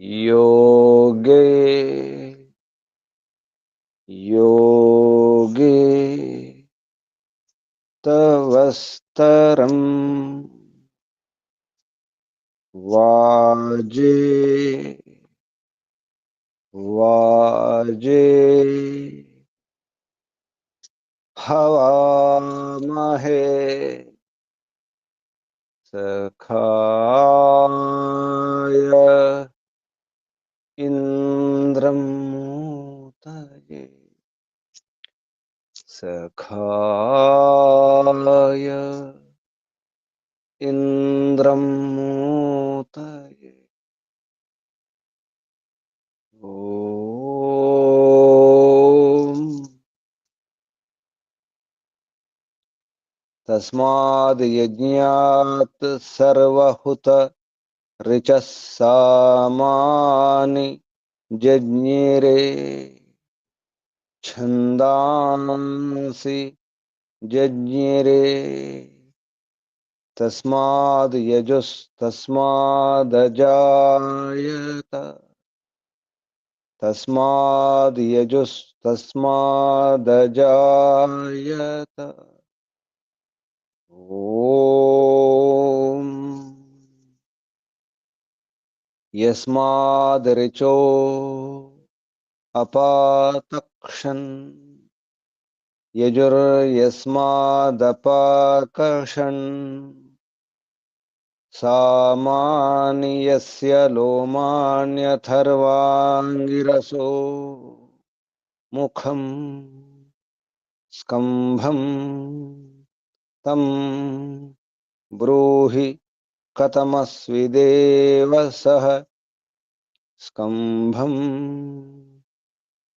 योगे योगे तवस्तरं वाजे वाजे हवामहे सखाय इन्द्रं मूतये सखाय इन्द्रं मूतये ॐ तस्माद् यज्ञात् सर्वहुत ऋचः सामानि जज्ञिरे छन्दांसि जज्ञिरे तस्माद् यजुस्तस्मादजायत तस्माद् यजुस्तस्मादजायत ॐ यस्माद् ऋचो अपातक्षन् यजुर्यस्मादपाकर्षन् सामानि यस्य लोमान्यथर्वाङ्गिरसो मुखं स्कम्भं तं ब्रूहि कथमस्विदेव सः स्कम्भं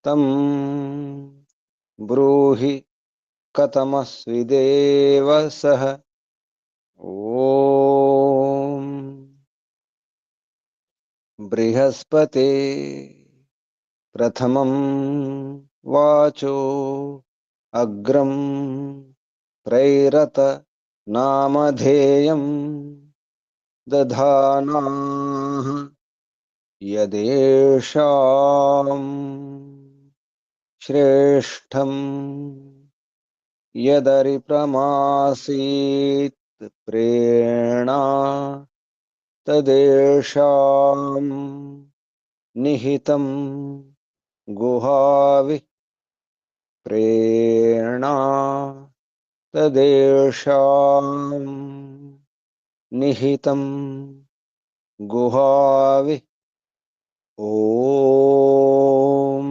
तं ब्रूहि कथमस्विदेव सः ॐ बृहस्पते प्रथमं वाचो अग्रं प्रैरत नामधेयं दधानाः यदेषां श्रेष्ठं यदरिप्रमासीत् प्रेरणा तदेषां निहितं गुहावि प्रेरणा तदेषां निहितं गुहावि ॐ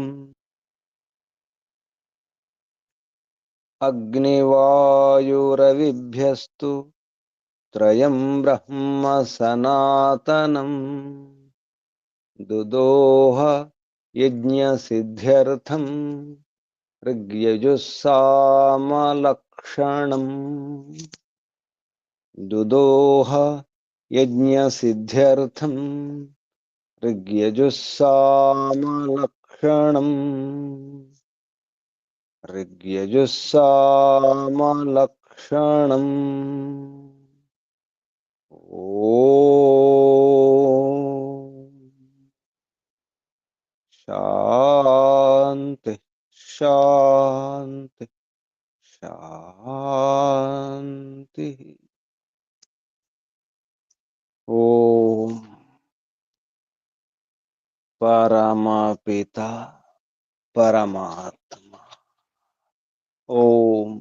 अग्निवायुरविभ्यस्तु त्रयं ब्रह्म सनातनं दुदोह यज्ञसिद्ध्यर्थं ऋग्यजुस्सामलक्षणम् दुदोह यज्ञसिद्ध्यर्थं ऋग्यजुस्सामलक्षणम् ऋग्यजुस्सामलक्षणम् ॐ शान्ति शान्ति शान्तिः ॐ परमपिता परमात्मा ॐ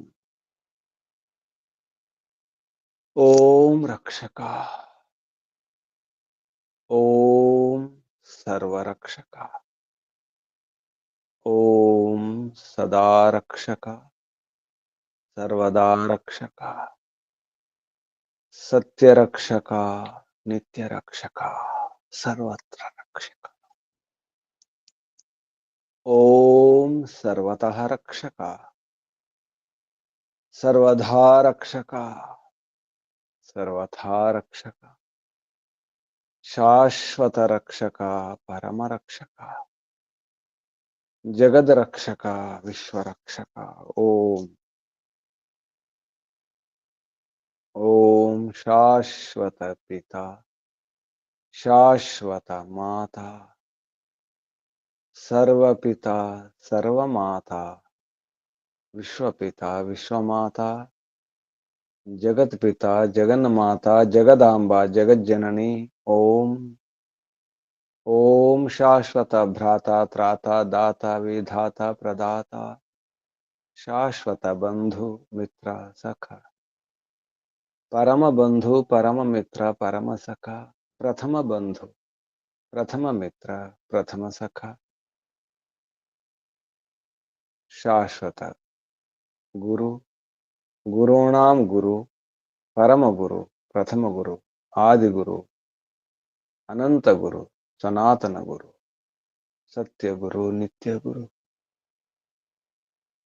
ॐ रक्षका ॐ सर्वरक्षक। ओम सदा रक्षक, सर्वदा रक्षक, सत्य रक्षक, नित्य रक्षक, सर्वत्र रक्षक। ओम सर्वतः रक्षक, सर्वधा रक्षक, सर्वथा रक्षक, शाश्वत रक्षक, परम रक्षक, जगद रक्षक, विश्व रक्षक। ओम ओम शाश्वत पिता, शाश्वत माता, सर्व पिता, सर्व माता, विश्व पिता, विश्व माता, जगत पिता, जगन माता, जगदांबा, जगत जननी। ओम ओम शाश्वत भ्राता, त्राता, दाता, विधाता, प्रदाता, शाश्वत बंधु, मित्र, सखा, परम बंधु, परम मित्र, परम सखा, प्रथम बंधु, प्रथम मित्र, प्रथम सखा, शाश्वत गुरु, गुरूणाम गुरु, परम गुरु, प्रथम गुरु, आदि गुरु, अनंत गुरु, सनातन गुरु, सत्य गुरु, नित्य गुरु,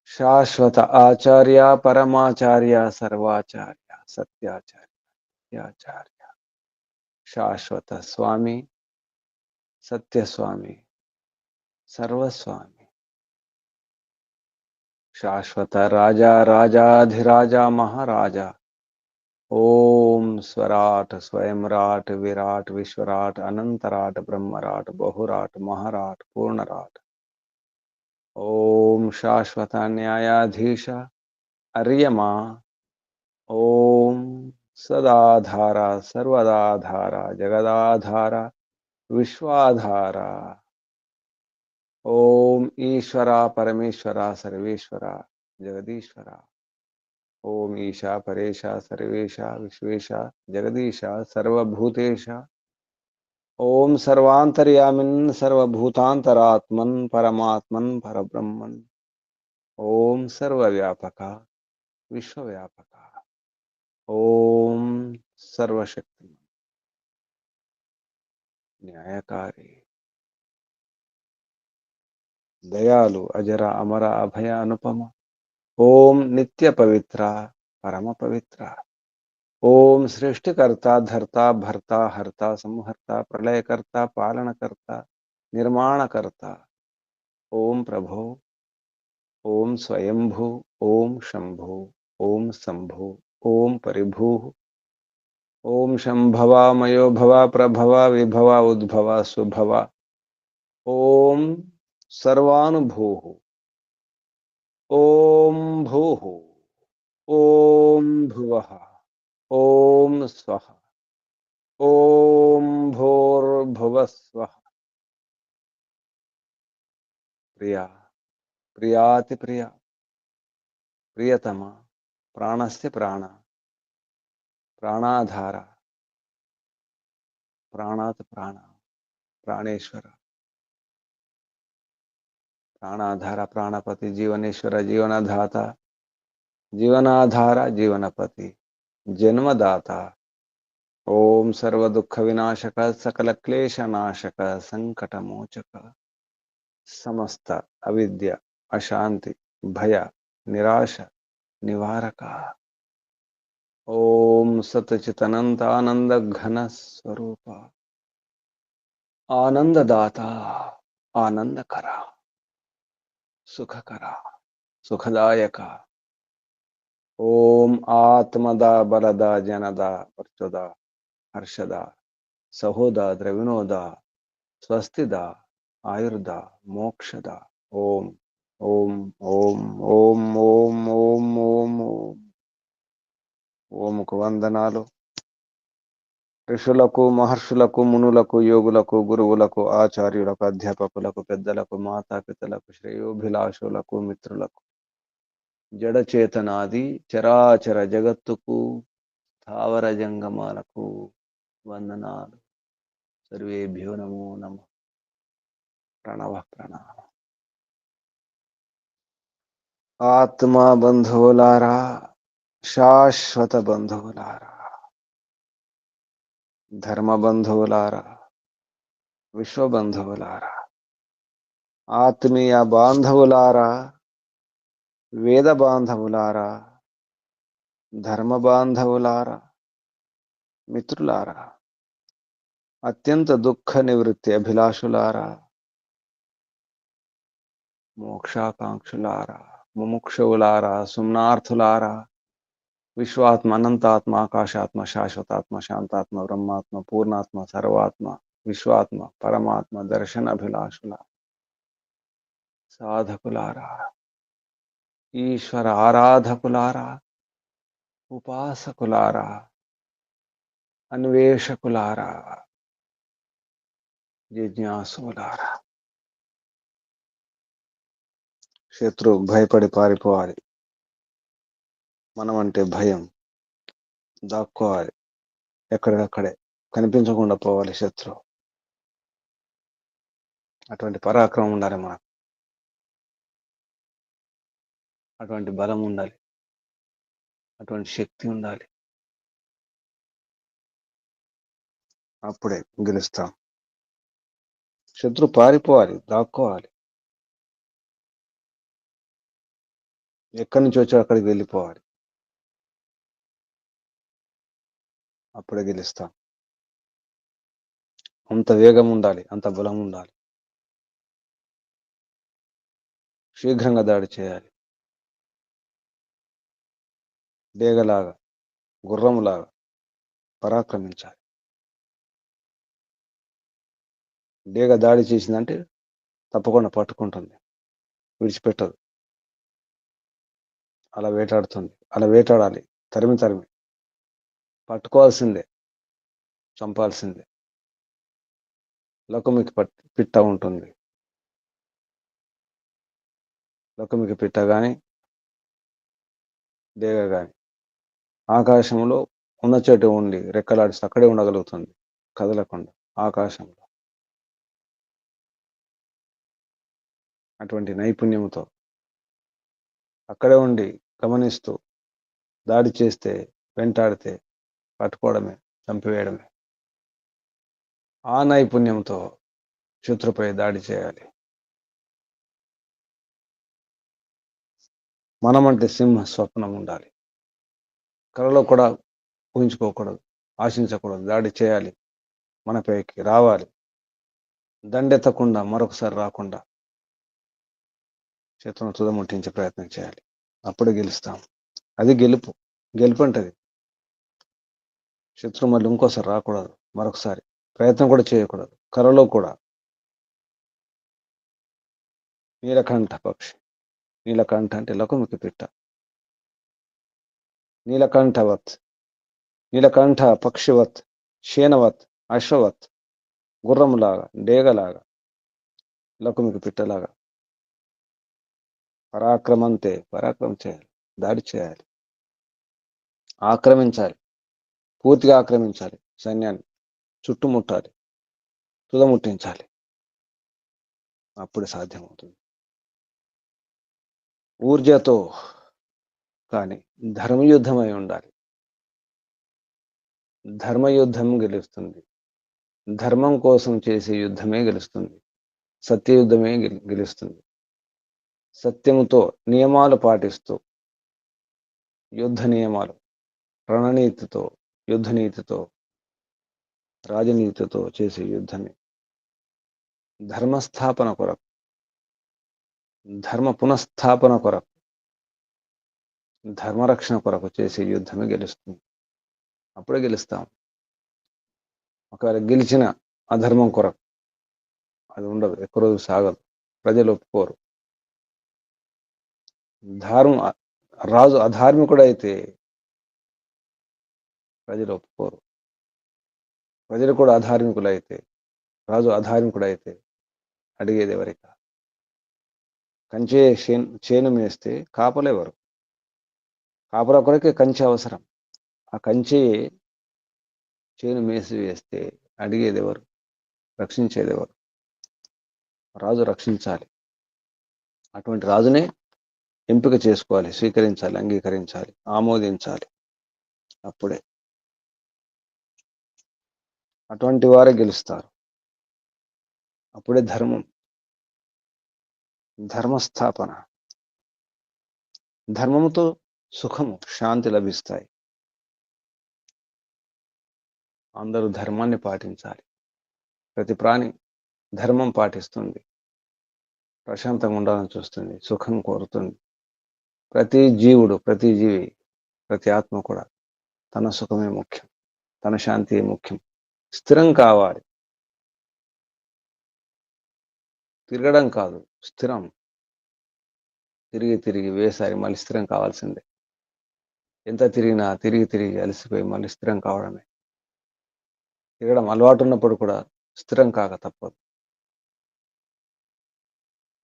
शाश्वत आचार्य, परमाचार्य, सर्वाचार्य, सत्याचार्य, आचार्य, शाश्वत स्वामी, सत्य स्वामी, सर्वस्वामी, शाश्वत राजा, राजाधिराजा, महाराजा। ओम स्वराट, स्वयंराट, विराट, विश्वराट, अनंतराट, ब्रह्मराट, बहुराट, महाराट, पूर्णराट। ओम शाश्वत न्यायाधीश, अर्यमा। ओम सदाधारा, सर्वदाधारा, जगदाधारा, विश्वाधारा। ओम ईश्वरा, परमेश्वरा, सर्वेश्वरा, जगदीश्वरा। ओम ईशा, परेशा, सर्वेशा, विश्वेशा, जगदीशा, सर्वभूतेशा। ओम सर्वांतर्यामिन्, सर्वभूतांतरात्मन्, परमात्मन्, परब्रह्मन्। ओम सर्वव्यापका, विश्वव्यापका। ओम सर्वशक्ति, न्यायकारी, दयालु, अजर, अमर, अभय, अनुपम। ओम नित्य पवित्र, परम पवित्र। ओम सृष्टिकर्ता, धर्ता, भर्ता, हर्ता, संहर्ता, प्रलयकर्ता, पालनकर्ता, निर्माणकर्ता। ओम प्रभो, ओम स्वयंभू, ओम शंभु, ओम शंभु, ओम परिभू, ओम शंभवा, मयो भवा, प्रभवा, विभवा, उद्भवा, सुभवा। ओम सर्वानुभू, ओम भूः, ओम भुवः, ओम स्वः, ओम भूर्भुवस्वः। प्रिया, प्रियाति प्रिया, प्रियतमा, प्राणस्य प्राण, प्राणाधार, प्राणात् प्राण, प्राणेश्वर, प्राणाधार, प्राणपति, जीवनेश्वर, जीवनदाता, जीवनाधार, जीवनपति, जन्मदाता। ओम सर्व दुख विनाशक, सकल क्लेश नाशक, संकट मोचक, समस्त अविद्या, अशांति, भय, निराशा निवारक। ओम सतचित अनंत आनंद घन स्वरूप, आनंददाता, आनंद करा, सुख करा, सुखदायक। ओम आत्मदा, बलदा, जनदा, प्रचोदा, हर्षदा, सहोदा, द्रविणोदा, स्वस्तिदा, आयुर्दा, मोक्षदा। ओम ओम ओम ओम ओम ओम ओम ओम। ఓముకు వందనాలు. ఋషులకు, మహర్షులకు, మునులకు, యోగులకు, గురువులకు, ఆచార్యులకు, అధ్యాపకులకు, పెద్దలకు, మాతాపితలకు, శ్రేయోభిలాషులకు, మిత్రులకు, జడచేతనాది చరాచర జగత్తుకు, స్థావర జంగమాలకు వందనాలు. సర్వేభ్యో నమో నమః. ప్రణవ ప్రణవ. ఆత్మ బంధువులారా, శాశ్వత బంధువులారా, ధర్మ బంధువులారా, విశ్వబంధువులారా, ఆత్మీయ బాంధవులారా, వేద బాంధవులారా, ధర్మ బాంధవులారా, మిత్రులారా, అత్యంత దుఃఖ నివృత్తి అభిలాషులారా, మోక్షాకాంక్షులారా, ముముక్షువులారా, సుమ్నార్థులారా, విశ్వాత్మ, అనంతాత్మ, ఆకాశాత్మ, శాశ్వతాత్మ, శాంతాత్మ, బ్రహ్మాత్మ, పూర్ణాత్మ, సర్వాత్మ, విశ్వాత్మ, పరమాత్మ దర్శన అభిలాషుల సాధకులారా, ఈశ్వర ఆరాధకులారా, ఉపాసకులారా, అన్వేషకులారా, జిజ్ఞాసులారా. శత్రు భయపడి పారిపోవాలి. మనం అంటే భయం, దాక్కోవాలి. ఎక్కడికక్కడే కనిపించకుండా పోవాలి శత్రు. అటువంటి పరాక్రమం ఉండాలి మనకు, అటువంటి బలం ఉండాలి, అటువంటి శక్తి ఉండాలి. అప్పుడే గెలుస్తాం. శత్రు పారిపోవాలి, దాక్కోవాలి. ఎక్కడి నుంచి వచ్చి అక్కడికి వెళ్ళిపోవాలి. అప్పుడే గెలుస్తాం. అంత వేగం ఉండాలి, అంత బలం ఉండాలి. శీఘ్రంగా దాడి చేయాలి. డేగలాగా, గుర్రములాగా పరాక్రమించాలి. డేగ దాడి చేసిందంటే తప్పకుండా పట్టుకుంటుంది, విడిచిపెట్టదు. అలా వేటాడుతుంది. అలా వేటాడాలి. తరిమి తరిమి పట్టుకోవాల్సిందే, చంపాల్సిందే. లకుమికి పిట్ట ఉంటుంది. లకుమికి పిట్ట కానీ డేగ కానీ ఆకాశంలో ఉన్న చోటు ఉండి రెక్కలాడిస్తే అక్కడే ఉండగలుగుతుంది, కదలకుండా ఆకాశంలో. అటువంటి నైపుణ్యంతో అక్కడే ఉండి గమనిస్తూ దాడి చేస్తే, వెంటాడితే పట్టుకోవడమే, చంపివేయడమే. ఆ నైపుణ్యంతో శత్రుపై దాడి చేయాలి. మనమంటే సింహ స్వప్నం ఉండాలి. కలలో కూడా ఊహించుకోకూడదు, ఆశించకూడదు. దాడి చేయాలి, మనపైకి రావాలి. దండెత్తకుండా, మరొకసారి రాకుండా శత్రువును తుదముట్టించే ప్రయత్నం చేయాలి. అప్పుడే గెలుస్తాం. అది గెలుపు. గెలుపు అంటది. శత్రువు మళ్ళీ ఇంకోసారి రాకూడదు, మరొకసారి ప్రయత్నం కూడా చేయకూడదు. కలలో కూడా. నీలకంఠ పక్షి. నీలకంఠ అంటే లకుమికి పిట్ట. నీలకంఠవత్, నీలకంఠ పక్షివత్, శేనవత్, అశ్వవత్, గుర్రములాగా, డేగలాగా, లకుమికి పిట్టలాగా పరాక్రమంతే. పరాక్రమం చేయాలి, దాడి చేయాలి, ఆక్రమించాలి, పూర్తిగా ఆక్రమించాలి. సైన్యాన్ని చుట్టుముట్టాలి, తుదముట్టించాలి. అప్పుడు సాధ్యమవుతుంది. ఊర్జతో కానీ ధర్మయుద్ధమై ఉండాలి. ధర్మయుద్ధం గెలుస్తుంది. ధర్మం కోసం చేసే యుద్ధమే గెలుస్తుంది. సత్యయుద్ధమే గెలుస్తుంది. సత్యముతో నియమాలు పాటిస్తూ, యుద్ధ నియమాలు, రణనీతితో, యుద్ధనీతితో, రాజనీతితో చేసే యుద్ధమే. ధర్మస్థాపన కొరకు, ధర్మ పునఃస్థాపన కొరకు, ధర్మరక్షణ కొరకు చేసే యుద్ధమే గెలుస్తుంది. అప్పుడే గెలుస్తాం. ఒకవేళ గెలిచిన అధర్మం కొరకు అది ఉండదు, ఎక్కువ రోజు సాగదు, ప్రజలు ఒప్పుకోరు. రాజు అధార్మికుడైతే ప్రజలు ఒప్పుకోరు. ప్రజలు కూడా అధార్మికులైతే, రాజు అధార్మికుడైతే అడిగేది ఎవరిక? కంచే చేను మేస్తే కాపలేవారు. కాపల కొరకే కంచె అవసరం. ఆ కంచె చేను మేసి వేస్తే అడిగేది ఎవరు? రక్షించేది ఎవరు? రాజు రక్షించాలి. అటువంటి రాజునే ఎంపిక చేసుకోవాలి, స్వీకరించాలి, అంగీకరించాలి, ఆమోదించాలి. అప్పుడే అటువంటి వారే గెలుస్తారు. అప్పుడే ధర్మస్థాపన, ధర్మముతో సుఖము, శాంతి లభిస్తాయి. అందరూ ధర్మాన్ని పాటించాలి. ప్రతి ప్రాణి ధర్మం పాటిస్తుంది, ప్రశాంతంగా ఉండాలని చూస్తుంది, సుఖం కోరుతుంది. ప్రతి జీవుడు, ప్రతి జీవి, ప్రతి ఆత్మ కూడా తన సుఖమే ముఖ్యం, తన శాంతియే ముఖ్యం. స్థిరం కావాలి, తిరగడం కాదు, స్థిరం. తిరిగి తిరిగి వేసారి మళ్ళీ స్థిరం కావాల్సిందే. ఎంత తిరిగినా తిరిగి తిరిగి అలసిపోయి మళ్ళీ స్థిరం కావడమే. తిరగడం అలవాటు ఉన్నప్పుడు కూడా స్థిరం కాక తప్పదు.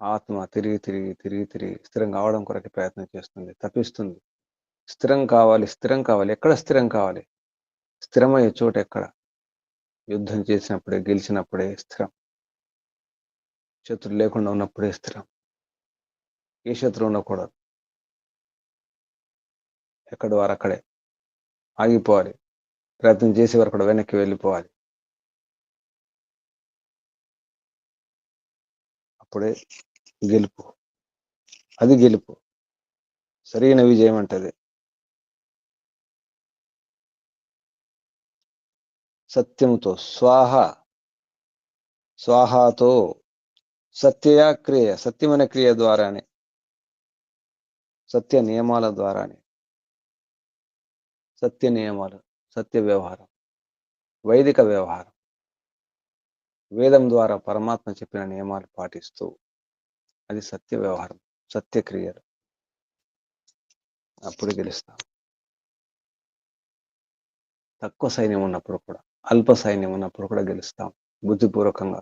ఆత్మ తిరిగి తిరిగి తిరిగి తిరిగి స్థిరం కావడం కొరకు ప్రయత్నం చేస్తుంది, తప్పిస్తుంది. స్థిరం కావాలి, స్థిరం కావాలి. ఎక్కడ స్థిరం కావాలి? స్థిరమయ్యే చోట ఎక్కడ? యుద్ధం చేసినప్పుడే, గెలిచినప్పుడే స్థిరం. శత్రువు లేకుండా ఉన్నప్పుడే స్థిరం. ఏ శత్రువు ఉండకూడదు. ఎక్కడి వారు అక్కడే ఆగిపోవాలి. ప్రయత్నం చేసే వారు కూడా వెనక్కి వెళ్ళిపోవాలి. అప్పుడే గెలుపు. అది గెలుపు. సరైన విజయం అంటది. సత్యముతో, స్వాహాతో, సత్యయ క్రియ, సత్యమైన క్రియ ద్వారానే, సత్య నియమాల ద్వారానే. సత్య నియమాలు, సత్య వ్యవహారం, వైదిక వ్యవహారం. వేదం ద్వారా పరమాత్మ చెప్పిన నియమాలు పాటిస్తూ, అది సత్య వ్యవహారం, సత్యక్రియలు. అప్పుడు గెలుస్తాం. తక్కువ సైన్యం ఉన్నప్పుడు కూడా, అల్ప సైన్యం ఉన్నప్పుడు కూడా గెలుస్తాం. బుద్ధిపూర్వకంగా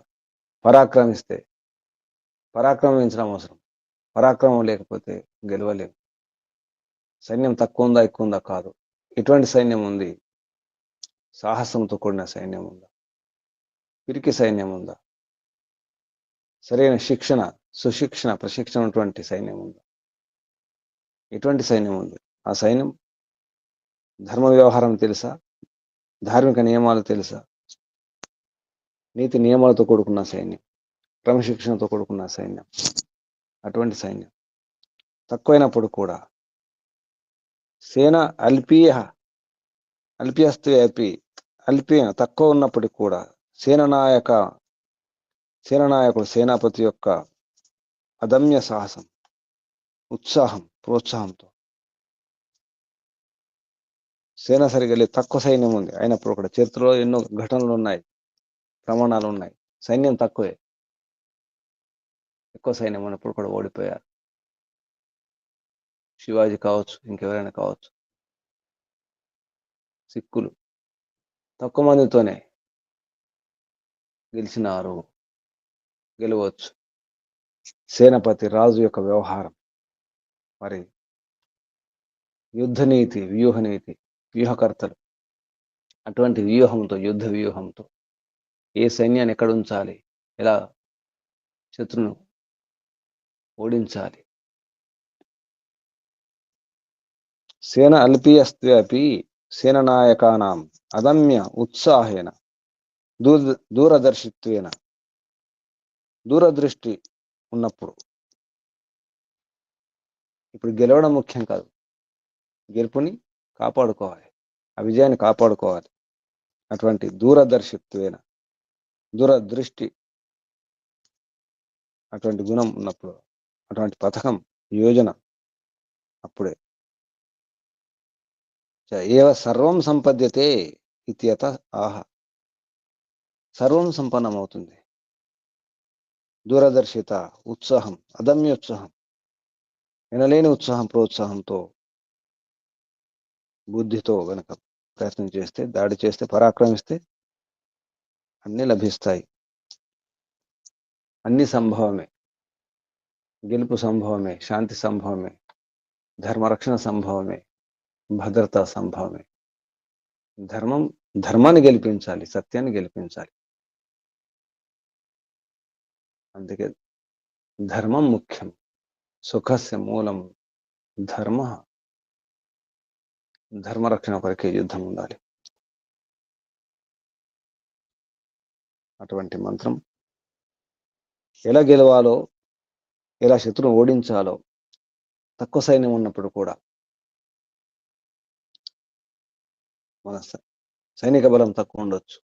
పరాక్రమించడం అవసరం. పరాక్రమం లేకపోతే గెలవలేము. సైన్యం తక్కువ ఉందా, ఎక్కువ ఉందా కాదు. ఎటువంటి సైన్యం ఉంది? సాహసంతో కూడిన సైన్యం ఉందా? పిరికి సైన్యం ఉందా? సరైన శిక్షణ, సుశిక్షణ, ప్రశిక్షణ ఉన్నటువంటి సైన్యం ఉందా? ఎటువంటి సైన్యం ఉంది? ఆ సైన్యం ధర్మ వ్యవహారం తెలుసా? ధార్మిక నియమాలు తెలుసా? నీతి నియమాలతో కూడుకున్న సైన్యం, క్రమశిక్షణతో కూడుకున్న సైన్యం. అటువంటి సైన్యం తక్కువైనప్పుడు కూడా సేన అల్పియస్త్వేపి, తక్కువ ఉన్నప్పటికీ కూడా సేనానాయకుడు, సేనాపతి యొక్క అదమ్య సాహసం, ఉత్సాహం, ప్రోత్సాహంతో సేన సరిగా తక్కువ సైన్యం ఉంది అయినప్పుడు కూడా, చరిత్రలో ఎన్నో ఘటనలు ఉన్నాయి, ప్రమాణాలు ఉన్నాయి. సైన్యం తక్కువే, ఎక్కువ సైన్యం ఉన్నప్పుడు కూడా ఓడిపోయారు. శివాజీ కావచ్చు, ఇంకెవరైనా కావచ్చు. సిక్కులు తక్కువ మందితోనే గెలిచినారు, గెలవచ్చు. సేనపతి, రాజు యొక్క వ్యవహారం, మరి యుద్ధనీతి, వ్యూహనీతి, వ్యూహకర్తలు అటువంటి వ్యూహంతో, యుద్ధ వ్యూహంతో ఏ సైన్యాన్ని ఎక్కడ ఉంచాలి, ఎలా శత్రును ఓడించాలి. సేన అల్పియస్త్వేపి సేననాయకానాం అదమ్య ఉత్సాహేన దూరదర్శిత్వేన, దూరదృష్టి ఉన్నప్పుడు. ఇప్పుడు గెలవడం ముఖ్యం కాదు, గెలుపుని కాపాడుకోవాలి, ఆ విజయాన్ని కాపాడుకోవాలి. అటువంటి దూరదర్శిత్వేన, దూరదృష్టి, అటువంటి గుణం ఉన్నప్పుడు, అటువంటి పథకం, యోజన, అప్పుడే ఏవ సర్వం సంపద్యతే ఇత్యత ఆహ, సర్వం సంపన్నమవుతుంది. దూరదర్శిత, ఉత్సాహం, అదమ్యోత్సాహం, వినలేని ఉత్సాహం, ప్రోత్సాహంతో, బుద్ధితో గనక ప్రయత్నం చేస్తే, దాడి చేస్తే, పరాక్రమిస్తే అన్నీ లభిస్తాయి. అన్ని సంభవమే. గెలుపు సంభవమే, శాంతి సంభవమే, ధర్మరక్షణ సంభవమే, భద్రత సంభవమే. ధర్మాన్ని గెలిపించాలి, సత్యాన్ని గెలిపించాలి. అందుకే ధర్మం ముఖ్యం. సుఖస్య మూలం ధర్మ. ధర్మరక్షణ కొరకే యుద్ధం ఉండాలి. అటువంటి మంత్రం ఎలా గెలవాలో, ఎలా శత్రువును ఓడించాలో, తక్కువ సైన్యం ఉన్నప్పుడు కూడా మన సైనిక బలం తక్కువ ఉండొచ్చు,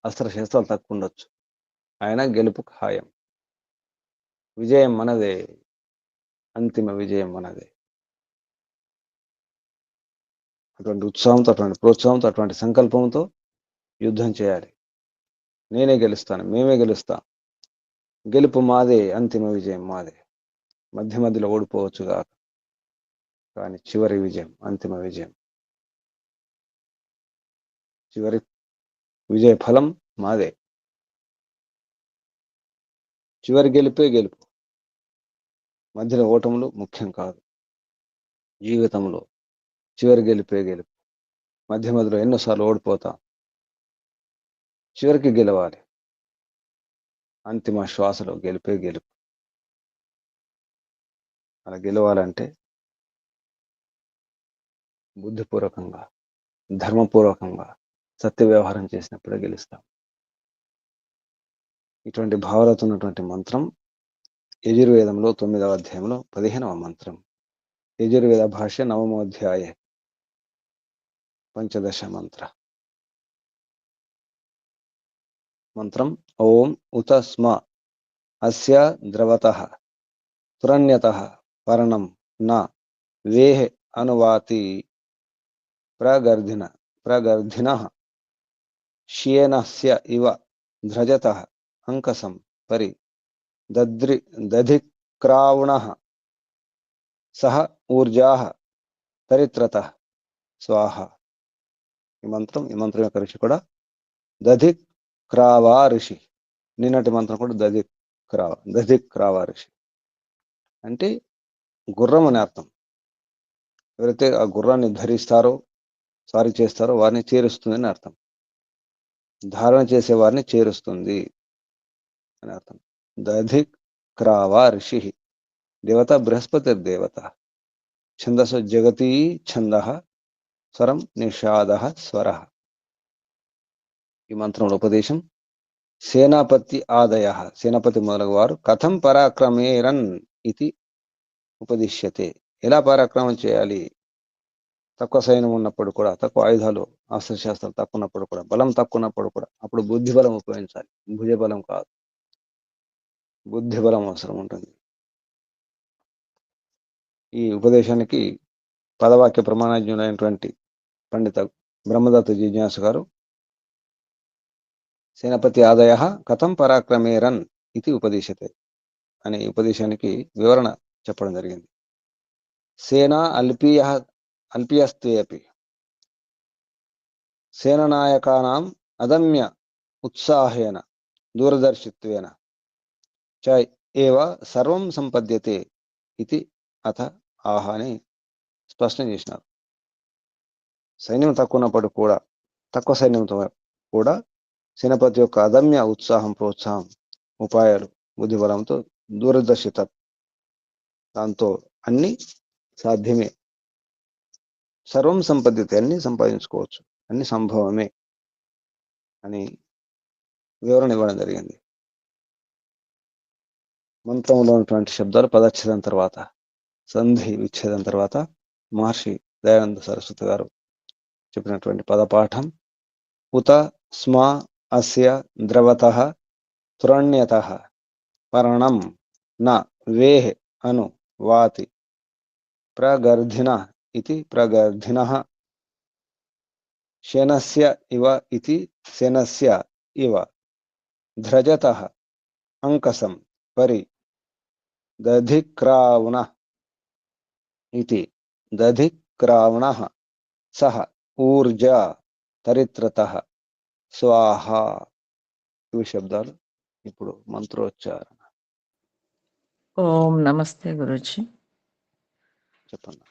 అస్త్రశస్త్రాలు తక్కువ ఉండొచ్చు, అయినా గెలుపు ఖాయం. విజయం మనదే, అంతిమ విజయం మనదే. అటువంటి ఉత్సాహంతో, అటువంటి ప్రోత్సాహంతో, అటువంటి సంకల్పంతో యుద్ధం చేయాలి. నేనే గెలుస్తాను, మేమే గెలుస్తాం, గెలుపు మాదే, అంతిమ విజయం మాదే. మధ్య మధ్యలో ఓడిపోవచ్చుగా, కానీ చివరి విజయం, అంతిమ విజయం, చివరి విజయ ఫలం మాదే. చివరి గెలుపే గెలుపు. మధ్యలో ఓటములు ముఖ్యం కాదు. జీవితంలో చివరి గెలుపే గెలుపు. మధ్య మధ్యలో ఎన్నోసార్లు ఓడిపోతాం, చివరికి గెలవాలి. అంతిమ శ్వాసలో గెలుపే గెలుపు. అలా గెలవాలంటే బుద్ధిపూర్వకంగా, ధర్మపూర్వకంగా, సత్య వ్యవహారం చేసినప్పుడే గెలుస్తాం. ఇటువంటి భావాలతో ఉన్నటువంటి మంత్రం యజుర్వేదంలో 9వ అధ్యాయంలో 15వ మంత్రం. యజుర్వేద భాష్య 9వ అధ్యాయ 15వ మంత్ర. మంత్రం ఓం ఉత స్మ అస్య ద్రవతః తురణ్యతః పరణం న వేహ అనువాతి ప్రగర్ధినః శ్యేనస్య ఇవ ధ్రజతః అంకసం పరి దధిక్రావుణః సహ ఊర్జాః తరిత్రతః స్వాహ. ఈ మంత్రం యొక్క ఋషి కూడా దధిక్రావా ఋషి. నిన్నటి మంత్రం కూడా దధిక్రావా ఋషి అంటే గుర్రం అని అర్థం. ఎవరైతే ఆ గుర్రాన్ని ధరిస్తారో, సారి చేస్తారో వారిని చేరుస్తుందని అర్థం. ధారణ చేసే వారిని చేరుస్తుంది అని అర్థం. దధిక్రావా ఋషి. దేవత బృహస్పతి దేవత. ఛందస్సు జగతీ ఛందః స్వరం నిషాదః స్వరః. ఈ మంత్రంలో ఉపదేశం సేనాపతి ఆదయ, సేనాపతి మొదలగు వారు కథం పరాక్రమేరన్ ఇది ఉపదిశ్యతే. ఎలా పరాక్రమం చేయాలి? తక్కువ సైన్యం ఉన్నప్పుడు కూడా, తక్కువ ఆయుధాలు, అస్త్రశాస్త్రాలు తక్కువ ఉన్నప్పుడు కూడా, బలం తక్కువ ఉన్నప్పుడు కూడా, అప్పుడు బుద్ధి బలం ఉపయోగించాలి. భుజ బలం కాదు, బుద్ధి బలం అవసరం ఉంటుంది. ఈ ఉపదేశానికి పదవాక్య ప్రమాణజ్ఞులైనటువంటి పండిత బ్రహ్మదత్త జిజ్ఞాసు గారు సేనాపతి ఆదయ కథం పరాక్రమేరన్ ఇది ఉపదేశతే అనే ఉపదేశానికి వివరణ చెప్పడం జరిగింది. సేనా అల్పియస్తే అపి సేననాయకానాం అదమ్య ఉత్సాహేన దూరదర్శిత్వేన చ ఏవ సర్వం సంపద్యతే ఇది అథ ఆహ అని స్పష్టం చేసినారు. సైన్యం తక్కువ ఉన్నప్పుడు కూడా, తక్కువ సైన్యంతో కూడా సేనాపతి యొక్క అదమ్య ఉత్సాహం, ప్రోత్సాహం, ఉపాయాలు, బుద్ధిబలంతో, దూరదర్శిత, దాంతో అన్ని సాధ్యమే. సర్వం సంపద్యతే, అన్ని సంపాదించుకోవచ్చు, అన్ని సంభవమే అని వివరణ ఇవ్వడం జరిగింది. మంత్రంలో ఉన్నటువంటి శబ్దాలు పదచ్ఛేదం తర్వాత, సంధి విచ్ఛేదం తర్వాత మహర్షి దయానంద సరస్వతి గారు చెప్పినటువంటి పదపాఠం ఉత స్మ అస్య ద్రవతః తురణ్యతః పరణం న వేహ అను వాతి ప్రగర్ధినః ఇది ప్రగర్ధినః శేనస్య ఇవ ఇది శేనస్య ఇవ ధ్రజతః అంకసం పరి దధిక్రావుణః ఇది దధిక్రావుణః సహ ఊర్జా తరిత్రతః స్వాహ. ఇవి శబ్దాలు. ఇప్పుడు మంత్రోచ్చారణ. ఓం నమస్తే గురుజీ. చెప్పండి.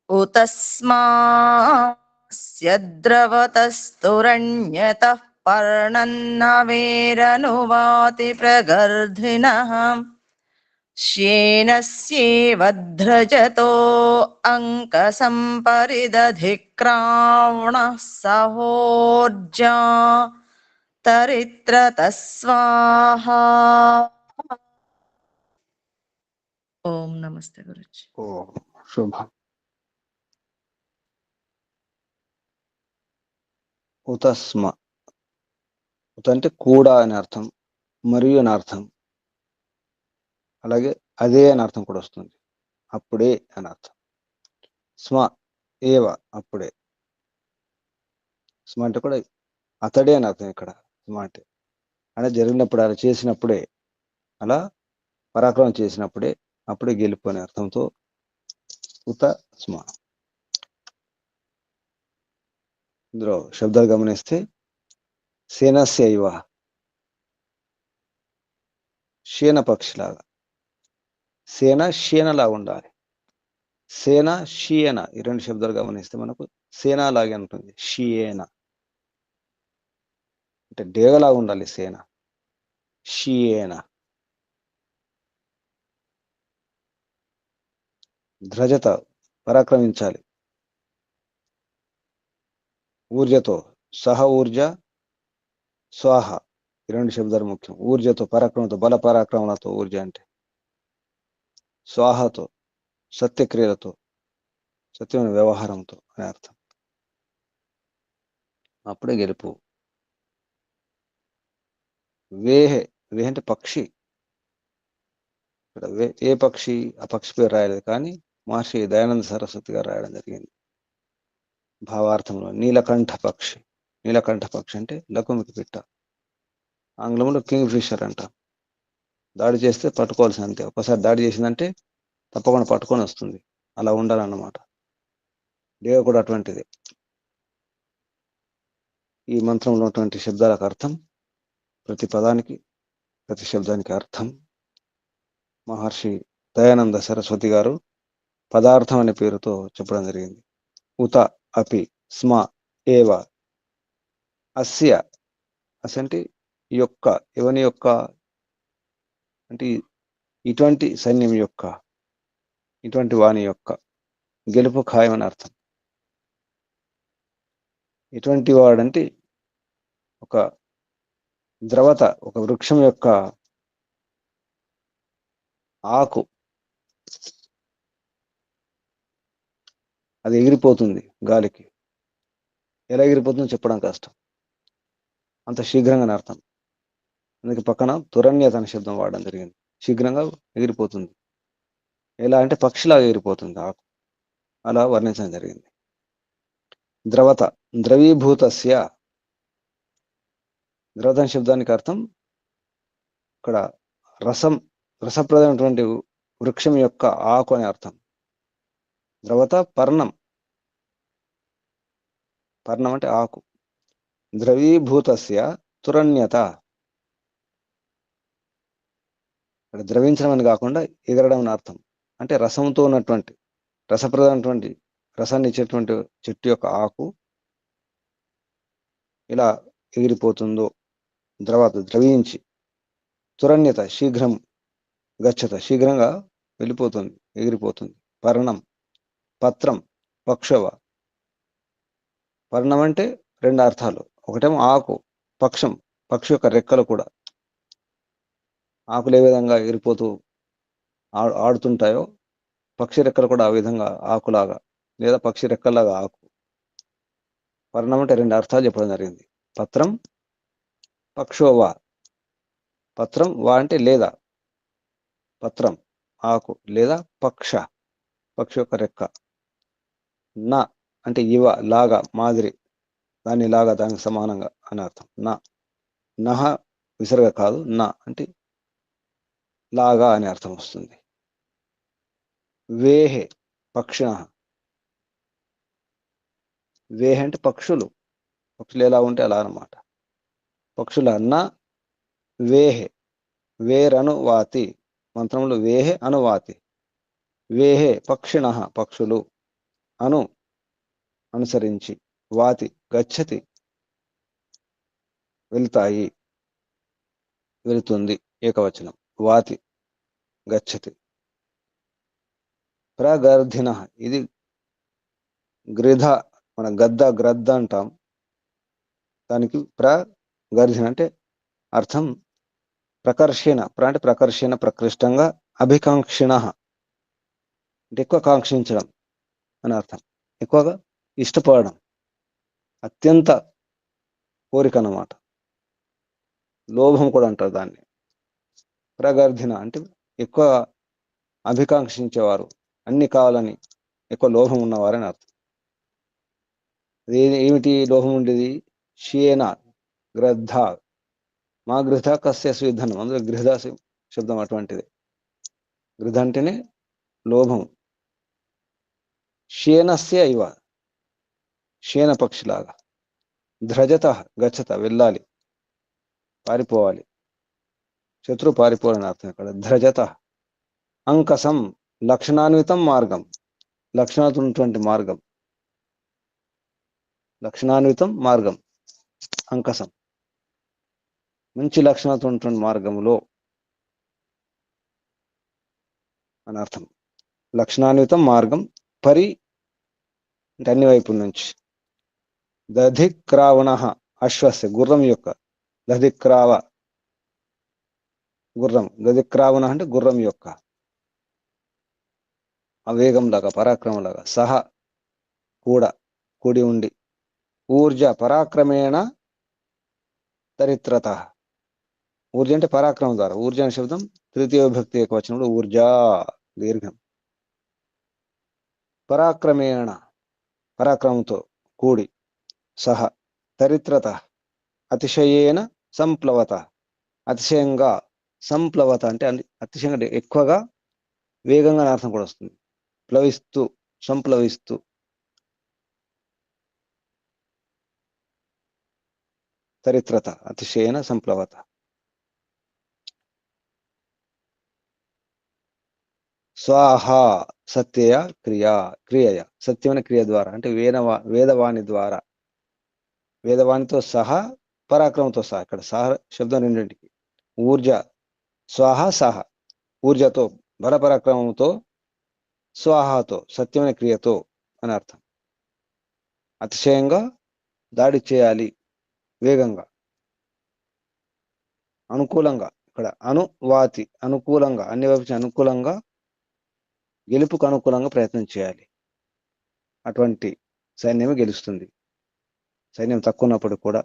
ఉతస్మాస్య ద్రవతస్తురణ్యతః पर्णन्न वेरनुवाति प्रगर्धिनः श्येनस्येवध्रजतो अङ्कसम्परिदधिक्रावणः सहोर्जा तरित्रतः स्वाहा। ఓం నమస్తే గురుజీ. ఓ శుభం. ఉతస్మ, ఉత అంటే కూడా అని అర్థం, మరియు అని అర్థం, అలాగే అదే అని అర్థం కూడా వస్తుంది. అప్పుడే అని అర్థం. స్మ ఏవ, అప్పుడే. స్మ అంటే కూడా అతడే అని అర్థం. ఇక్కడ స్మ అంటే అలా జరిగినప్పుడు, అలా చేసినప్పుడే, అలా పరాక్రమం చేసినప్పుడే, అప్పుడే గెలుపు అనే అర్థంతో ఉత స్మ. ఇందులో శబ్దాలు గమనిస్తే సేనస్య ఇవ, శీన పక్షిలాగా. సేన శీనలాగా ఉండాలి. సేన షియన, ఈ రెండు శబ్దాలు గమనిస్తే మనకు సేన లాగే ఉంటుంది. షియేన అంటే డేగలాగా ఉండాలి. సేన షియేన. ధ్రజత, పరాక్రమించాలి. ఊర్జతో, సహ ఊర్జ స్వాహ, ఈ రెండు శబ్దాలు ముఖ్యం. ఊర్జతో, పరాక్రమంతో, బల పరాక్రమణతో ఊర్జ అంటే. స్వాహతో, సత్యక్రియలతో, సత్యమైన వ్యవహారంతో అని అర్థం. అప్పుడే గెలుపు. వేహే, వేహ అంటే పక్షి. ఇక్కడ ఏ పక్షి, ఆ పక్షి పేరు రాయలేదు, కానీ మహర్షి దయానంద సరస్వతి గారు రాయడం జరిగింది భావార్థంలో. నీలకంఠ పక్షి. నీలకంఠ పక్షి అంటే లకుమికి పిట్ట. ఆంగ్లంలో కింగ్ ఫిషర్ అంట. దాడి చేస్తే పట్టుకోవాల్సి అంతే. ఒకసారి దాడి చేసిందంటే తప్పకుండా పట్టుకొని వస్తుంది. అలా ఉండాలన్నమాట. దేవ కూడా అటువంటిది. ఈ మంత్రంలో ఉన్నటువంటి శబ్దాలకు అర్థం, ప్రతి పదానికి, ప్రతి శబ్దానికి అర్థం మహర్షి దయానంద సరస్వతి గారు పదార్థం అనే పేరుతో చెప్పడం జరిగింది. ఉత అపి స్మ ఏవ అస్య, అస్య అంటే యొక్క, ఎవని యొక్క అంటే ఇటువంటి సైన్యం యొక్క, ఇటువంటి వాణి యొక్క గెలుపు ఖాయమని అర్థం. ఇటువంటి వాడంటే ఒక ద్రవత, ఒక వృక్షం యొక్క ఆకు, అది ఎగిరిపోతుంది గాలికి. ఎలా ఎగిరిపోతుందో చెప్పడం కష్టం, అంత శీఘ్రంగా అర్థం. అందుకే పక్కన తురణ్యత అనే శబ్దం వాడడం జరిగింది. శీఘ్రంగా ఎగిరిపోతుంది. ఎలా అంటే పక్షిలాగా ఎగిరిపోతుంది ఆకు, అలా వర్ణించడం జరిగింది. ద్రవత, ద్రవీభూతస్య. ద్రవత శబ్దానికి అర్థం ఇక్కడ రసం, రసప్రదమైనటువంటి వృక్షం యొక్క ఆకు అని అర్థం. ద్రవత పర్ణం, పర్ణం అంటే ఆకు. ద్రవీభూతస్య తురణ్యత, ఇక్కడ ద్రవించడం అని కాకుండా ఎగరడం అని అర్థం. అంటే రసంతో ఉన్నటువంటి, రసప్రదమైనటువంటి, రసాన్ని ఇచ్చేటువంటి చెట్టు యొక్క ఆకు ఇలా ఎగిరిపోతుందో, ద్రవత ద్రవించి, తురణ్యత శీఘ్రం, గచ్చత శీఘ్రంగా వెళ్ళిపోతుంది, ఎగిరిపోతుంది. పర్ణం, పత్రం, పక్షవ. పర్ణం అంటే రెండు అర్థాలు. ఒకటేమో ఆకు, పక్షం, పక్షి యొక్క రెక్కలు కూడా. ఆకులు ఏ విధంగా ఎగిరిపోతూ ఆడుతుంటాయో, పక్షి రెక్కలు కూడా ఆ విధంగా ఆకులాగా, లేదా పక్షి రెక్కల్లాగా ఆకు. పర్ణం అంటే రెండు అర్థాలు చెప్పడం జరిగింది. పత్రం, పక్షోవా. పత్రం వా అంటే లేదా, పత్రం ఆకు, లేదా పక్ష, పక్షి యొక్క రెక్క. నా అంటే ఇవ, లాగా, మాదిరి, దాన్ని లాగా, దానికి సమానంగా అని అర్థం. నా, నహ విసర్గ కాదు, నా అంటే లాగా అని అర్థం వస్తుంది. వేహే పక్షిణ, వేహ అంటే పక్షులు, పక్షులు ఎలా ఉంటే అలా అన్నమాట. పక్షుల నా వేహే, వేరనువాతి. మంత్రంలో వేహే అనువాతి. వేహే పక్షిణ, పక్షులు, అను అనుసరించి, వాతి గచ్చతి వెళ్తాయి, వెళుతుంది ఏకవచనం. వాతి గచ్చతి. ప్రగర్ధిన ఇది గ్రిధ, మన గ్రద్ద అంటాం. దానికి ప్రగర్ధిన అంటే అర్థం ప్రకర్షణ. అంటే ప్రకర్షణ, ప్రకృష్టంగా. అభికాంక్షిణ అంటే ఎక్కువ కాంక్షించడం అని అర్థం. ఎక్కువగా ఇష్టపడడం, అత్యంత కోరిక అన్నమాట. లోభం కూడా అంటారు దాన్ని. ప్రగర్ధిన అంటే ఎక్కువ అభికాంక్షించేవారు, అన్ని కావాలని ఎక్కువ లోభం ఉన్నవారని అర్థం. ఏమిటి లోభం ఉండేది? షేన గ్రద్ధ, మా గృహ కస్య స్విధనం. అందులో గృహ శబ్దం అటువంటిది. గృహ అంటేనే లోభం. షేనస్య ఇవ, షేన పక్షిలాగా. ధ్రజత గచ్చత వెళ్ళాలి, పారిపోవాలి. శత్రు పారిపోవాలని అర్థం ఇక్కడ. ధ్రజత. అంకసం లక్షణాన్వితం మార్గం, లక్షణాలతో ఉన్నటువంటి మార్గం. లక్షణాన్వితం మార్గం అంకసం, మంచి లక్షణాలతో ఉన్నటువంటి మార్గంలో అని అర్థం. లక్షణాన్వితం మార్గం. పరి అంటే అన్ని వైపుల నుంచి. దధిక్రావణ అశ్వస్య గుర్రం యొక్క. దధిక్రావ గుర్రం. దధిక్రావణ అంటే గుర్రం యొక్క. అవేగంలాగా, పరాక్రమంలాగా. సహ కూడా, కూడి ఉండి. ఊర్జ పరాక్రమేణ తరిత్రత. ఊర్జ అంటే పరాక్రమం ద్వారా. ఊర్జ అనే శబ్దం తృతీయ విభక్తి ఏకవచనంలో ఊర్జా దీర్ఘం. పరాక్రమేణ పరాక్రమంతో కూడి. సహ తరిత్రత అతిశయేన సంప్లవత, అతిశయంగా. సంప్లవత అంటే అతిశయంగా అంటే ఎక్కువగా, వేగంగా అర్థం కూడా వస్తుంది. ప్లవిస్తూ, సంప్లవిస్తూ. తరిత్రత అతిశయేన సంప్లవత. స్వాహ సత్యయ క్రియా, క్రియయ సత్యమైన క్రియ ద్వారా అంటే వేదవాణి ద్వారా. వేదవాణితో సహా, పరాక్రమంతో సహా. ఇక్కడ సహ శబ్దం రెండింటికి. ఊర్జ స్వాహ సహ, ఊర్జతో బలపరాక్రమంతో, స్వాహతో సత్యమైన క్రియతో అని అర్థం. అతిశయంగా దాడి చేయాలి, వేగంగా, అనుకూలంగా. ఇక్కడ అనువాతి అనుకూలంగా, అన్ని వైపు అనుకూలంగా, గెలుపుకు అనుకూలంగా ప్రయత్నం చేయాలి. అటువంటి సైన్యమే గెలుస్తుంది. సైన్యం తక్కువ ఉన్నప్పుడు కూడా,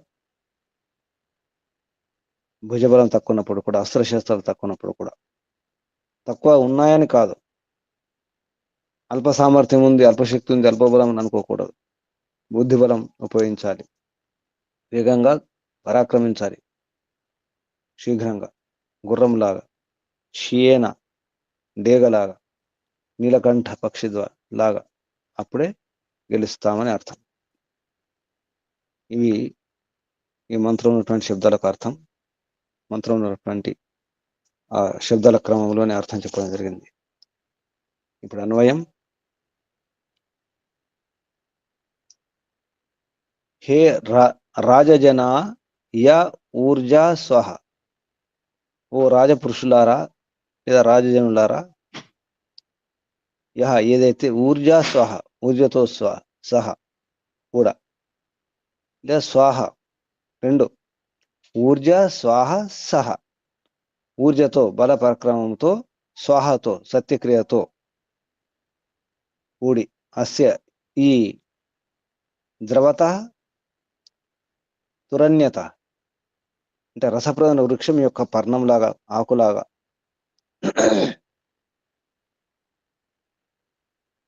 భుజబలం తక్కువ ఉన్నప్పుడు కూడా, అస్త్రశస్త్రాలు తక్కువ ఉన్నప్పుడు కూడా. తక్కువ ఉన్నాయని కాదు, అల్ప సామర్థ్యం ఉంది, అల్పశక్తి ఉంది, అల్పబలం అని అనుకోకూడదు. బుద్ధిబలం ఉపయోగించాలి, వేగంగా పరాక్రమించాలి, శీఘ్రంగా, గుర్రంలాగా. షియేన డేగలాగా, నీలకంఠ పక్షి లాగా. అప్పుడే గెలుస్తామని అర్థం. ఇవి ఈ మంత్రంలో ఉన్నటువంటి శబ్దాలకు అర్థం. మంత్రంలో ఉన్నటువంటి ఆ శబ్దాల క్రమంలోనే అర్థం చెప్పడం జరిగింది. ఇప్పుడు అన్వయం. హే రాజజనా య ఊర్జా స్వహ. ఓ రాజపురుషులారా లేదా రాజజనులారా. యహ ఏదైతే, ఊర్జా స్వహ ఊర్జతో సహ కూడా, లేదా స్వాహ రెండు. ఊర్జ స్వాహ సహ, ఊర్జతో బల పరాక్రమంతో, స్వాహతో సత్యక్రియతో కూడి. అస్య ఈ ద్రవత తురణ్యత అంటే రసప్రదన వృక్షం యొక్క పర్ణంలాగా, ఆకులాగా.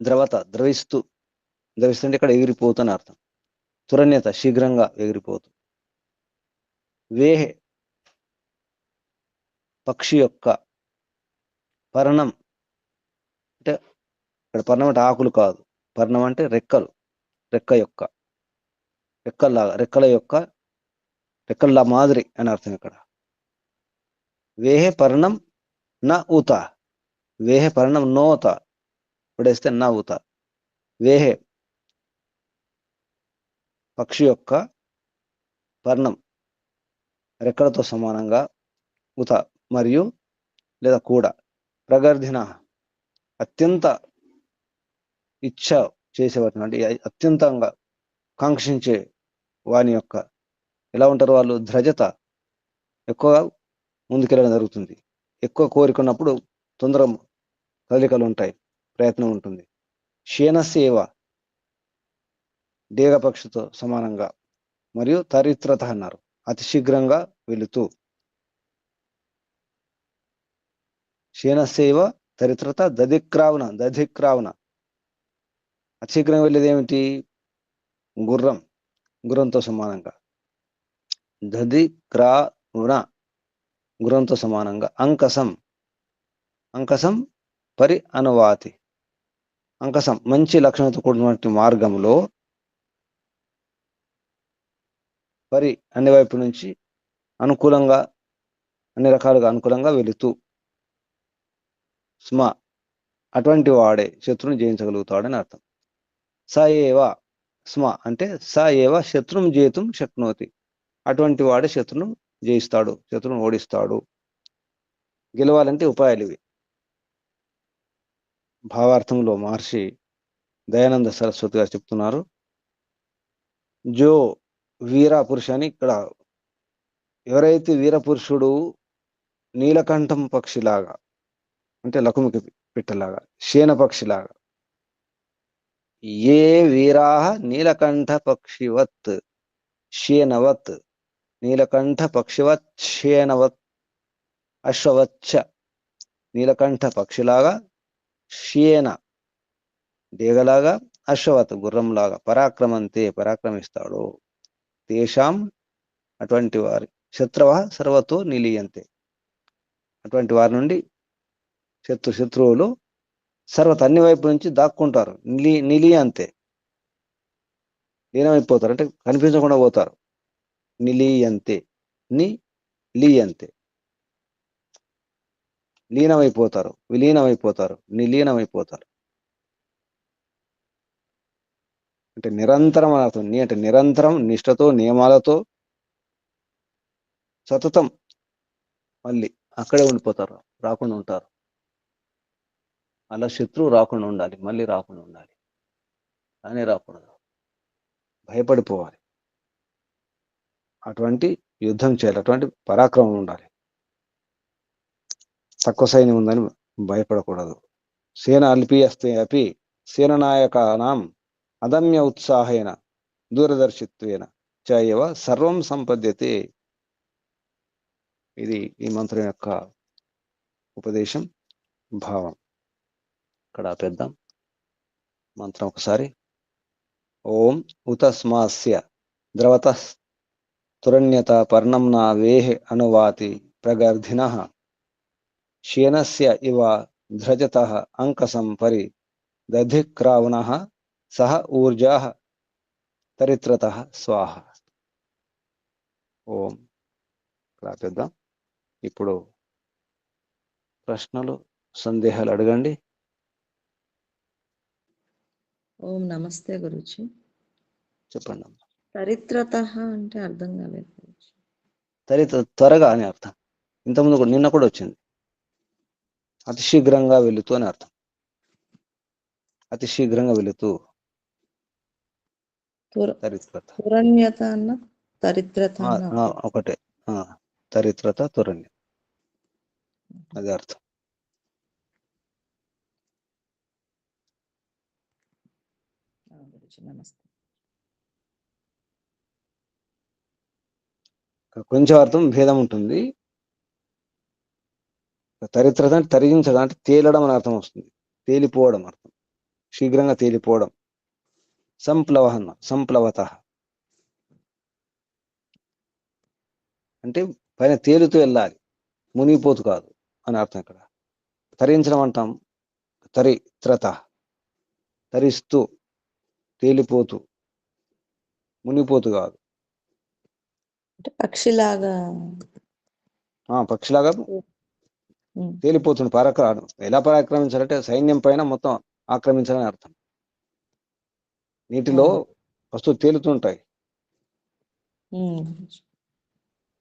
ద్రవత ద్రవిస్తూ, ద్రవిస్తుంటే ఇక్కడ ఎగిరిపోతున్న అర్థం. తురణ్యత శీఘ్రంగా ఎగిరిపోతు. వేహే పక్షి యొక్క. పర్ణం అంటే ఇక్కడ పర్ణం అంటే ఆకులు కాదు, పర్ణం అంటే రెక్కలు. రెక్క యొక్క, రెక్కల్లాగా, రెక్కల యొక్క, రెక్కల్లా మాదిరి అని అర్థం ఇక్కడ. వేహే పర్ణం న ఊత. వేహే పర్ణం నోత, పడేస్తే నా ఊత. వేహే పక్షి యొక్క పర్ణం రెక్కలతో సమానంగా, ఉత మరియు లేదా కూడా, ప్రగర్ధిన అత్యంత ఇచ్ఛ చేసేవారు, అంటే అత్యంతంగా కాంక్షించే వాని యొక్క ఎలా ఉంటారు వాళ్ళు, ధ్రజత ఎక్కువగా ముందుకెళ్ళడం జరుగుతుంది. ఎక్కువ కోరిక ఉన్నప్పుడు తొందర కదలికలు ఉంటాయి, ప్రయత్నం ఉంటుంది. క్షీణసేవ డేగపక్షితో సమానంగా, మరియు తరిత్రత అన్నారు, అతి శీఘ్రంగా వెళుతూ. క్షీణసేవ తరిత్రత దధిక్రావణ అతి శీఘ్రంగా వెళ్ళేది ఏమిటి, గుర్రంతో సమానంగా. దధిక్రావణ గుర్రంతో సమానంగా. అంకసం పరి అనువాతి, అంకసం మంచి లక్షణంతో కూడినటువంటి మార్గంలో, పరి అన్ని వైపు నుంచి అనుకూలంగా, అన్ని రకాలుగా అనుకూలంగా వెళుతూ. స్మ అటువంటి వాడే శత్రువుని జయించగలుగుతాడని అర్థం. స ఏవ స్మ అంటే స ఏవ శత్రుం జేతుం శక్నోతి, అటువంటి వాడే శత్రువును జయిస్తాడు, శత్రువును ఓడిస్తాడు. గెలవాలంటే ఉపాయాలు ఇవి. భావార్థంలో మహర్షి దయానంద సరస్వతి గారు చెప్తున్నారు, జో వీరపురుష అని. ఇక్కడ ఎవరైతే వీరపురుషుడు నీలకంఠం పక్షిలాగా, అంటే లకుమికి పిట్టలాగా, శేన పక్షిలాగా, ఏ వీరాహ నీలకంఠ పక్షివత్ శేనవత్, నీలకంఠ పక్షివత్ శేనవత్, అశ్వవచ్చ నీలకంఠ పక్షిలాగా, శేన డేగలాగా, అశ్వవత్ గుర్రంలాగా, పరాక్రమిస్తాడు. తేషాం అటువంటి వారి శత్రువ సర్వతో నిలీయంతే, అటువంటి వారి నుండి శత్రువులు సర్వత అన్ని వైపు నుంచి దాక్కుంటారు, నిలీయంతే లీనమైపోతారు, అంటే కనిపించకుండా పోతారు. నిలీయంతే లీయంతే లీనమైపోతారు, విలీనమైపోతారు, నిలీనమైపోతారు. అంటే నిరంతరం అర్థం. అంటే నిరంతరం నిష్ఠతో, నియమాలతో సతతం మళ్ళీ అక్కడే ఉండిపోతారు, రాకుండా ఉంటారు. అలా శత్రువు రాకుండా ఉండాలి, మళ్ళీ రాకుండా ఉండాలి, కానీ రాకూడదు, భయపడిపోవాలి. అటువంటి యుద్ధం చేయాలి, అటువంటి పరాక్రమం ఉండాలి. తక్కువ సైన్యం ఉందని భయపడకూడదు. సేన అల్పి అస్తే అపి సేననాయకానాం అదమ్య ఉత్సాహేన దూరదర్శిత్వేన చైవ సర్వం సంపద్యతే. ఇది ఈ మంత్రం యొక్క ఉపదేశం, భావం. ఇక్కడ ఆపేద్దాం. మంత్రం ఒకసారి. ఓం ఉతస్మాస్య ద్రవత తురణ్యత పర్ణంనా వేహి అనువాతి ప్రగర్ధినః శేనస్య ఇవ ధ్రజతః అంకసం పరి దధిక్రావణః సహ ఊర్జాః తరిత్రతః స్వాహ. ఓం. ఆపేద్దాం. ఇప్పుడు ప్రశ్నలు, సందేహాలు అడగండి. ఓం నమస్తే గురుజీ. చెప్పండి అమ్మా. తరిత్రత అంటే అర్థం కాలేదు గురుజీ. త్వరగా అని అర్థం. ఇంతకుముందు నిన్న కూడా వచ్చింది, అతి శీఘ్రంగా వెళుతూ అని అర్థం. అతి శీఘ్రంగా వెళుతూ, తరిత్రత. తురణ్యత అన్న తరిత్రత అన్న ఒకటే. తరిత్రత, తురణ్యం, అది అర్థం. నమస్తే. కొంచెం అర్థం భేదం ఉంటుంది. తరిత్రత అంటే తరిగించడం, అంటే తేలడం అని అర్థం వస్తుంది, తేలిపోవడం అర్థం, శీఘ్రంగా తేలిపోవడం. సంప్లవత అంటే పైన తేలుతూ వెళ్ళాలి, మునిగిపోతు కాదు అని అర్థం. ఇక్కడ తరించడం అంటాం, తరిత్రత తరిస్తూ, తేలిపోతూ, మునిగిపోతు కాదు. అంటే పక్షిలాగా తేలిపోతుంది. ఎలా పరాక్రమించాలంటే సైన్యం పైన మొత్తం ఆక్రమించాలని అర్థం. నీటిలో వస్తువులు తేలుతుంటాయి,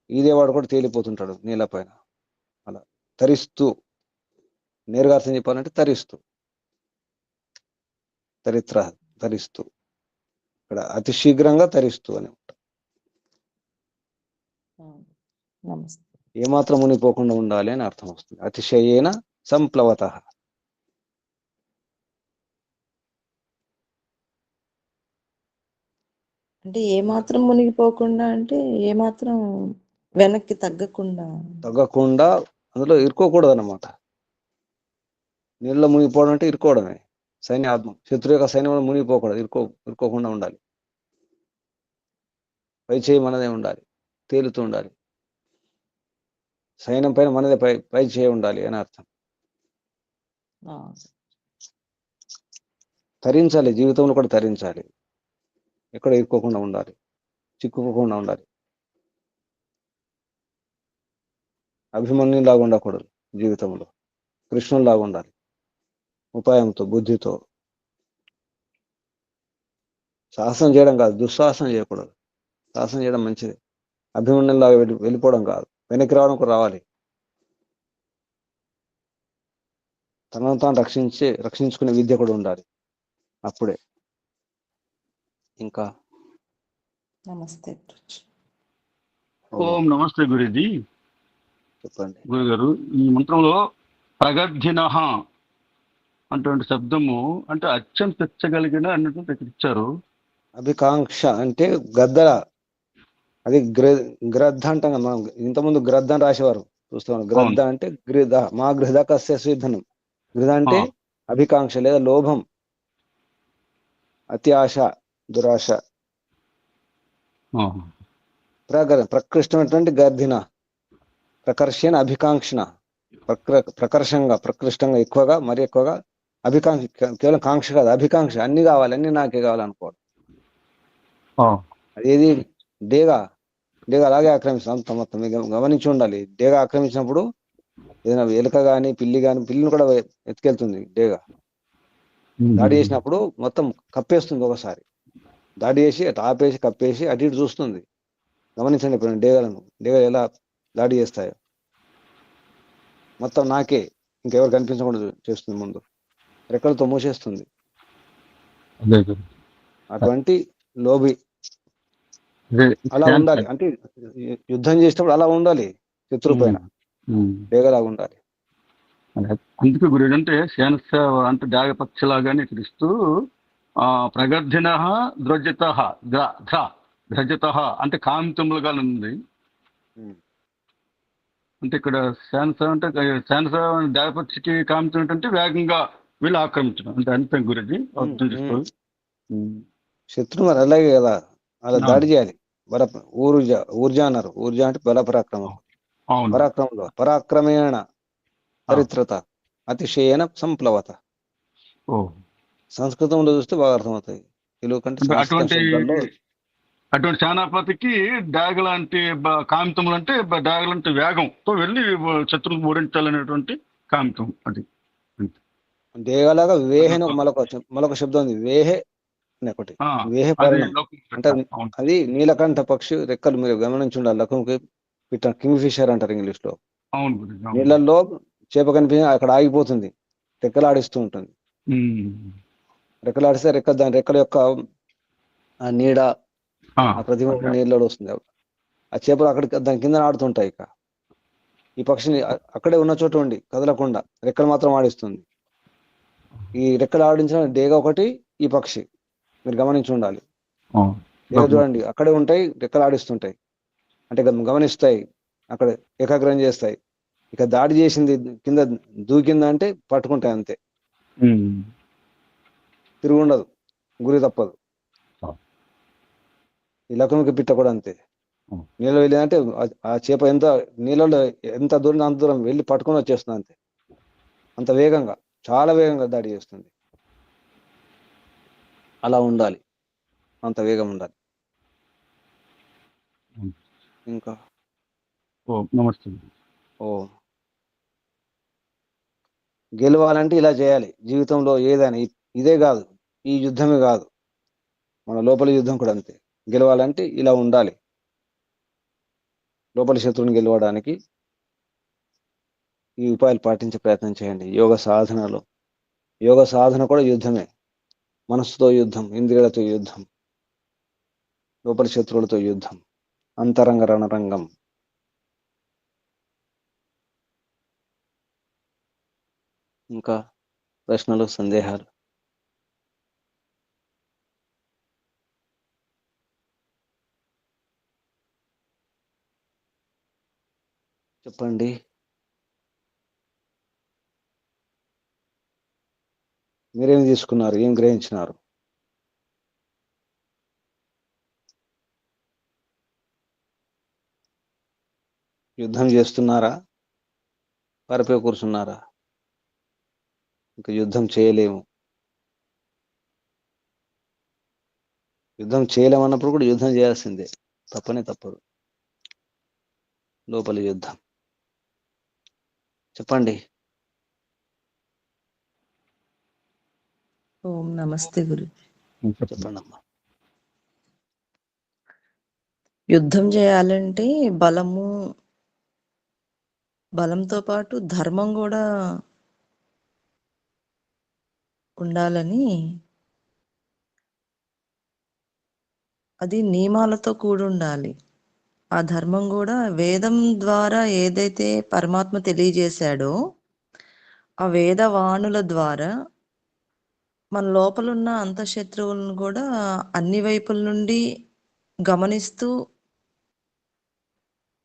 ఈదేవాడు కూడా తేలిపోతుంటాడు నీళ్ళపైన. అలా తరిస్తూ, నేరుగా అర్థం చెప్పాలంటే తరిస్తూ, తరిత్ర తరిస్తూ, ఇక్కడ అతి శీఘ్రంగా తరిస్తూ అని. నమస్తే. ఏమాత్రం మునిగిపోకుండా ఉండాలి అని అర్థం వస్తుంది. అతిశయేన సంప్లవత. అంటే ఏమాత్రం మునిగిపోకుండా అంటే ఏమాత్రం వెనక్కి తగ్గకుండా. అందులో ఇరుక్కోకూడదు అన్నమాట. నీళ్ళలో మునిగిపోవడం అంటే ఇరుక్కోవడమే. శత్రు యొక్క సైన్యంలో మునిగిపోకూడదు, ఇరుక్కోకుండా ఉండాలి. పై చేయి మనదే ఉండాలి, తేలుతూ ఉండాలి. సైన్యం పైన మనదే పై చేయి ఉండాలి అని అర్థం. తరించాలి, జీవితంలో కూడా తరించాలి. ఎక్కడ ఇరుక్కోకుండా ఉండాలి, చిక్కుకోకుండా ఉండాలి. అభిమన్యులాగా ఉండకూడదు జీవితంలో, కృష్ణులాగా ఉండాలి. ఉపాయంతో, బుద్ధితో. సాహసం చేయడం కాదు, దుస్సాహసం చేయకూడదు. సాహసం చేయడం మంచిది. అభిమన్యులాగా వెళ్ళిపోవడం కాదు, వెనక్కి రావడం కూడా రావాలి. తనను తాను రక్షించుకునే విద్య కూడా ఉండాలి. అప్పుడే. ఇంకా నమస్తే. ఓం నమస్తే గురుజీ. చెప్పండి గురుగారు, ఈ మంత్రంలో ప్రగర్ధిన అటువంటి శబ్దము అంటే అచ్చం తెచ్చగలిగిన అన్నట్టు ఇక్కడ ఇచ్చారు. అభికాంక్ష అంటే గద్దల, అది గ్రద్ధ అంటాం కదా మనం. ఇంతకుముందు గ్రద్ధ అని రాసేవారు, చూస్తాం. గ్రద్ధ అంటే గృధ, మా గృధ కస్య స్విధనం. గృధ అంటే అభికాంక్ష లేదా లోభం, అతి ఆశ, దురాశ. ప్రకృష్టమైనటువంటి గర్ధిన, ప్రకర్షణ అభికాంక్షణ. ప్రకృష్టంగా ఎక్కువగా, మరి ఎక్కువగా అభికాంక్ష. కేవలం కాంక్ష కాదు, అభికాంక్ష. అన్ని కావాలి, అన్ని నాకే కావాలనుకోవడం. అదేది డేగా అలాగే ఆక్రమిస్తాం మొత్తం. గమనించి ఉండాలి. డేగా ఆక్రమించినప్పుడు ఏదైనా ఎలుక కానీ, పిల్లి కానీ, పిల్లిని కూడా ఎత్తుకెళ్తుంది డేగా. దాడి చేసినప్పుడు మొత్తం కప్పేస్తుంది. ఒకసారి దాడి చేసి ఆపేసి కప్పేసి అటు ఇటు చూస్తుంది. గమనించండి ఇప్పుడు డేగలు ఎలా దాడి చేస్తాయో. మొత్తం నాకే, ఇంకెవరు కనిపించకుండా చేస్తుంది. ముందు రెక్కలతో మూసేస్తుంది. అటువంటి లోబి అలా ఉండాలి. అంటే యుద్ధం చేసేటప్పుడు అలా ఉండాలి, శత్రువు పైన డేగలాగా ఉండాలి. అందుకే గురుడు అంటే సేనసేవ అంటే డాగపక్షలాగానే క్రిస్తూ ప్రగర్ధిన ద్రజత ద్రజత అంటే కాంతములుగా ఉంది. అంటే ఇక్కడ సేనసేవ అంటే సేనసేవ డాగపక్షికి కాంతం ఏంటంటే వేగంగా వీళ్ళు ఆక్రమించడం అంటే అంతే గురుజీ అర్థం చేసుకోవాలి. శత్రువు మరి అలాగే కదా, అలా దాడి చేయాలి. ఊర్జ అన్నారు. ఊర్జ అంటే బల పరాక్రమం. పరాక్రమేణ చరిత్రత అతిశయన సంప్లవత. సంస్కృతంలో చూస్తే బాగా అర్థమవుతాయి. తెలుగు కంటే అటువంటి సేనాపతికి డాగ లాంటి కామితములు అంటే డాగ లాంటి వేగంతో వెళ్ళి శత్రువులు ఓడించాలనేటువంటి కామితం. అది డేగలాగా వేహే మరొక శబ్దం ఉంది, వేహే అని ఒకటి. వేహే పరిణం అంటే అది నీలకంఠ పక్షి రెక్కలు. మీరు గమనించి ఉండాలి. లకంకి కింగ్ ఫిషర్ అంటారు ఇంగ్లీష్ లో. నీళ్ళల్లో చేప కనిపించి అక్కడ ఆగిపోతుంది, రెక్కలాడిస్తూ ఉంటుంది. రెక్కలాడిస్తే దాని రెక్కల యొక్క ఆ నీడ, ఆ ప్రతిబింబం నీళ్ళలో వస్తుంది. ఆ చేపలు అక్కడ దాని కింద ఆడుతుంటాయి. ఇక ఈ పక్షిని అక్కడే ఉన్న చోట ఉండి కదలకుండా రెక్కలు మాత్రం ఆడిస్తుంది. ఈ రెక్కలు ఆడించిన డేగ ఒకటి, ఈ పక్షి. మీరు గమనించి ఉండాలి. డేగ చూడండి, అక్కడే ఉంటాయి, రెక్కలు ఆడిస్తుంటాయి. అంటే గమనిస్తాయి, అక్కడ ఏకాగ్రం చేస్తాయి. ఇక దాడి చేసింది కింద దూకిందంటే పట్టుకుంటాయి అంతే, తిరుగు ఉండదు, గురి తప్పదు. ఈ లకుమికి పిట్ట కూడా అంతే. నీళ్ళు వెళ్ళిందంటే ఆ చేప నీళ్ళలో ఎంత దూరం అంత దూరం వెళ్ళి పట్టుకొని వచ్చేస్తుంది అంతే. అంత వేగంగా, చాలా వేగంగా దాడి చేస్తుంది. అలా ఉండాలి, అంత వేగం ఉండాలి. ఇంకా నమస్తే. గెలవాలంటే ఇలా చేయాలి జీవితంలో. ఏదైనా ఇదే కాదు, ఈ యుద్ధమే కాదు, మన లోపల యుద్ధం కూడా అంతే. గెలవాలంటే ఇలా ఉండాలి. లోపలి శత్రువుని గెలవడానికి ఈ ఉపాయాలు పాటించే ప్రయత్నం చేయండి. యోగ సాధన కూడా యుద్ధమే. మనస్సుతో యుద్ధం, ఇంద్రియాలతో యుద్ధం, లోపలి శత్రువులతో యుద్ధం, అంతరంగ రణరంగం. ఇంకా ప్రశ్నలు, సందేహాలు? చెప్పండి. మీరేం తీసుకున్నారు? ఏం గ్రహించినారు? యుద్ధం చేస్తున్నారా? పారిపోయి కూర్చున్నారా? ఇంకా యుద్ధం చేయలేము. యుద్ధం చేయలేమన్నప్పుడు కూడా యుద్ధం చేయాల్సిందే, తప్పనే తప్పదు. లోపలి యుద్ధం. చెప్పండి. ఓం నమస్తే గురు. చెప్పండి అమ్మా. యుద్ధం చేయాలంటే బలంతో పాటు ధర్మం కూడా ఉండాలని, అది నియమాలతో కూడి ఉండాలి. ఆ ధర్మం కూడా వేదం ద్వారా ఏదైతే పరమాత్మ తెలియజేశాడో ఆ వేదవాణుల ద్వారా మన లోపలున్న అంతఃశత్రువులను కూడా అన్ని వైపుల నుండి గమనిస్తూ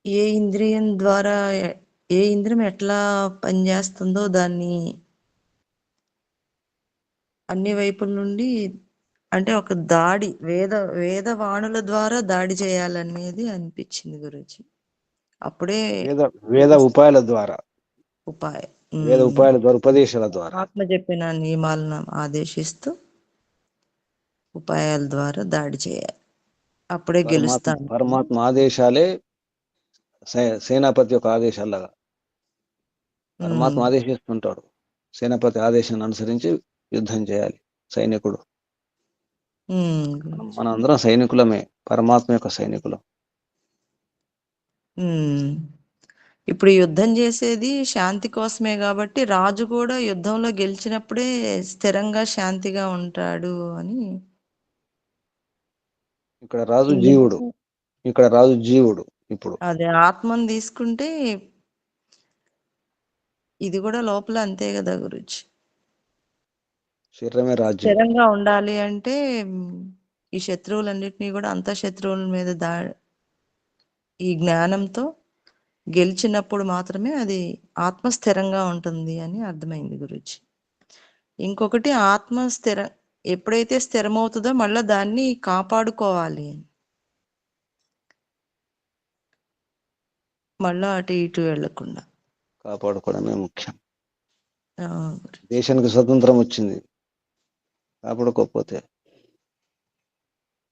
ఏ ఇంద్రియం ద్వారా ఏ ఇంద్రియం ఎట్లా పనిచేస్తుందో దాన్ని అన్ని వైపుల నుండి, అంటే ఒక దాడి వేదవాణుల ద్వారా దాడి చేయాలనేది అనిపించింది గురుజీ. అప్పుడే వేద ఉపాయాల ద్వారా, ఉపాయం, వేద ఉపాయాల ద్వారా, ఉపదేశాల ద్వారా, ఆత్మ చెప్పిన నియమాలను ఆదేశిస్తూ ఉపాయాల ద్వారా దాడి చేయాలి. అప్పుడే గెలుస్తాను. పరమాత్మ ఆదేశాలే సేనాపతి యొక్క ఆదేశాలగా పరమాత్మ ఆదేశిస్తుంటాడు. సేనాపతి ఆదేశాన్ని అనుసరించి యుద్ధం చేయాలి సైనికుడు. మనందరం సైనికులమే, పరమాత్మ యొక్క సైనికులం. ఇప్పుడు యుద్ధం చేసేది శాంతి కోసమే కాబట్టి రాజు కూడా యుద్ధంలో గెలిచినప్పుడే స్థిరంగా శాంతిగా ఉంటాడు అని. ఇక్కడ రాజు జీవుడు. ఇప్పుడు అదే ఆత్మను తీసుకుంటే ఇది కూడా లోపల అంతే కదా గురుజీ. శరీరమే రాజ్యం. స్థిరంగా ఉండాలి అంటే ఈ శత్రువులన్నిటినీ కూడా అంతఃశత్రువుల మీద ఈ జ్ఞానంతో గెలిచినప్పుడు మాత్రమే అది ఆత్మ స్థిరంగా ఉంటుంది అని అర్థమైంది గురుజీ. ఇంకొకటి, ఆత్మ ఎప్పుడైతే స్థిరమవుతుందో మళ్ళీ దాన్ని కాపాడుకోవాలి, మళ్ళా అటు ఇటు వెళ్లకుండా కాపాడుకోవడమే ముఖ్యం. దేశానికి స్వతంత్రం వచ్చింది, కాపాడుకోకపోతే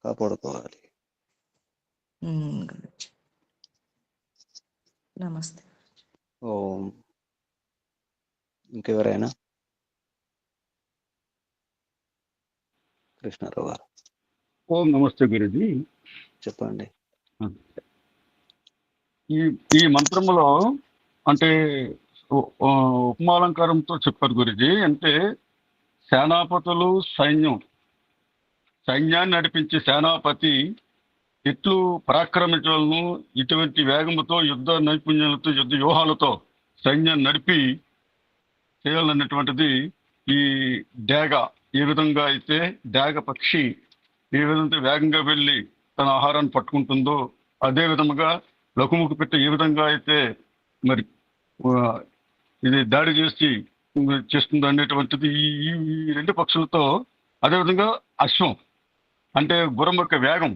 కాపాడుకోవాలి. నమస్తే. ఓం. ఇంకెవరైనా? కృష్ణారావు గారు. ఓం నమస్తే గురుజీ. చెప్పండి. ఈ మంత్రములో అంటే ఉపమాలంకారంతో చెప్పారు గురుజీ. అంటే సేనాపతులు సైన్యాన్ని నడిపించే సేనాపతి ఎట్లు పరాక్రమించలను, ఇటువంటి వేగముతో, యుద్ధ నైపుణ్యాలతో, యుద్ధ వ్యూహాలతో సైన్యాన్ని నడిపి చేయాలన్నటువంటిది ఈ డేగ ఏ విధంగా అయితే డేగ పక్షి ఏ విధంగా వేగంగా వెళ్ళి తన ఆహారాన్ని పట్టుకుంటుందో, అదే విధముగా లకుముకు పెట్టే ఏ విధంగా అయితే మరి ఇది దాడి చేస్తుంది అనేటువంటిది ఈ రెండు పక్షులతో, అదేవిధంగా అశ్వం అంటే గుర్రం యొక్క వేగం,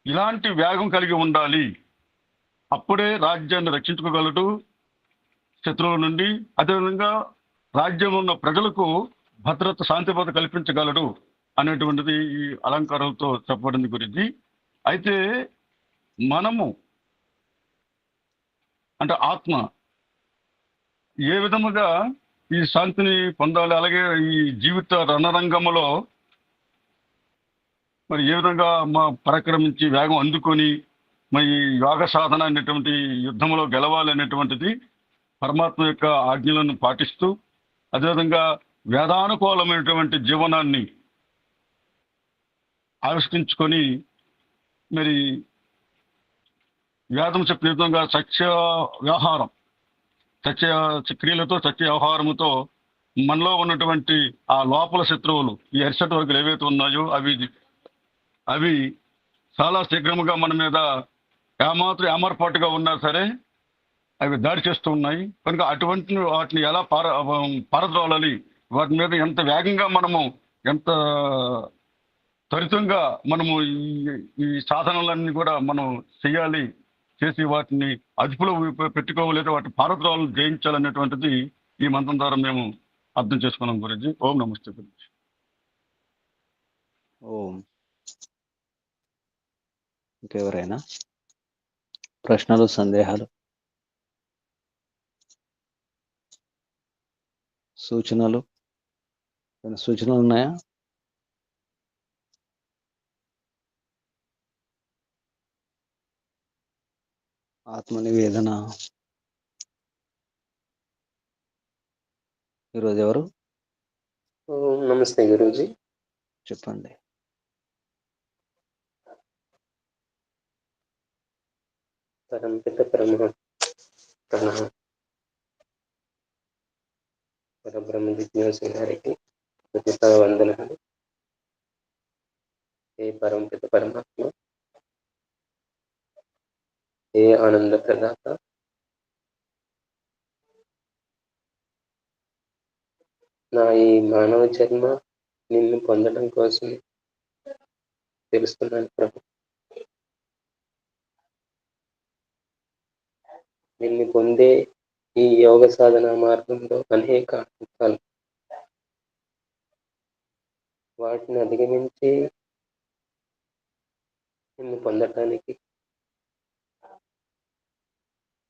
ఇలాంటి వేగం కలిగి ఉండాలి. అప్పుడే రాజ్యాన్ని రక్షించుకోగలడు శత్రువుల నుండి, అదేవిధంగా రాజ్యంలో ఉన్న ప్రజలకు భద్రత, శాంతి భద్రత కల్పించగలడు అనేటువంటిది ఈ అలంకారాలతో చెప్పబడింది గురించి. అయితే మనము అంటే ఆత్మ ఏ విధముగా ఈ శాంతిని పొందాలి, అలాగే ఈ జీవిత రణరంగంలో మరి ఏ విధంగా పరాక్రమించి వేగం అందుకొని మరి ఈ యోగ సాధన అనేటువంటి యుద్ధంలో గెలవాలి అనేటువంటిది పరమాత్మ యొక్క ఆజ్ఞలను పాటిస్తూ, అదేవిధంగా వేదానుకూలమైనటువంటి జీవనాన్ని ఆవిష్కరించుకొని, మరి వేదం చెప్పిన విధంగా సత్య వ్యవహారం, సత్య క్రియలతో, సత్య వ్యవహారముతో మనలో ఉన్నటువంటి ఆ లోపల శత్రువులు, ఈ అరిసటి వర్గాలు ఏవైతే ఉన్నాయో అవి చాలా శీఘ్రముగా మన మీద ఏమాత్రం ఏమర్పాటుగా ఉన్నా సరే అవి దాడి చేస్తూ ఉన్నాయి. కనుక అటువంటి వాటిని ఎలా పారద్రోలాలి, వాటి మీద ఎంత వేగంగా మనము, ఎంత త్వరితంగా మనము ఈ సాధనలన్నీ కూడా మనం చేయాలి, చేసి వాటిని అదుపులో పెట్టుకోవాలి, వాటి పారద్రోలను జయించాలనేటువంటిది ఈ మంత్రం ద్వారా మేము అర్థం చేసుకున్నాం గురించి. ఓం నమస్తే గురించి. ఓం. ఇంకెవరైనా ప్రశ్నలు, సందేహాలు, సూచనలు? ఏమైనా సూచనలు ఉన్నాయా? ఆత్మ నివేదన ఈరోజు ఎవరు? నమస్తే గురూజీ. చెప్పండి. పరంపిత పరబ్రహ్మ జిజ్ఞాసు గారికి ప్రతిభా వందనాలు. ఏ పరంపిత పరమాత్మ, ఏ ఆనంద ప్రదాత, నా ఈ మానవ జన్మ నిన్ను పొందడం కోసం తెలుస్తున్నాను ప్రభు. నిన్ను పొందే ఈ యోగ సాధన మార్గంలో అనేక ఆటంకాలు, వాటిని అధిగమించి నిన్ను పొందటానికి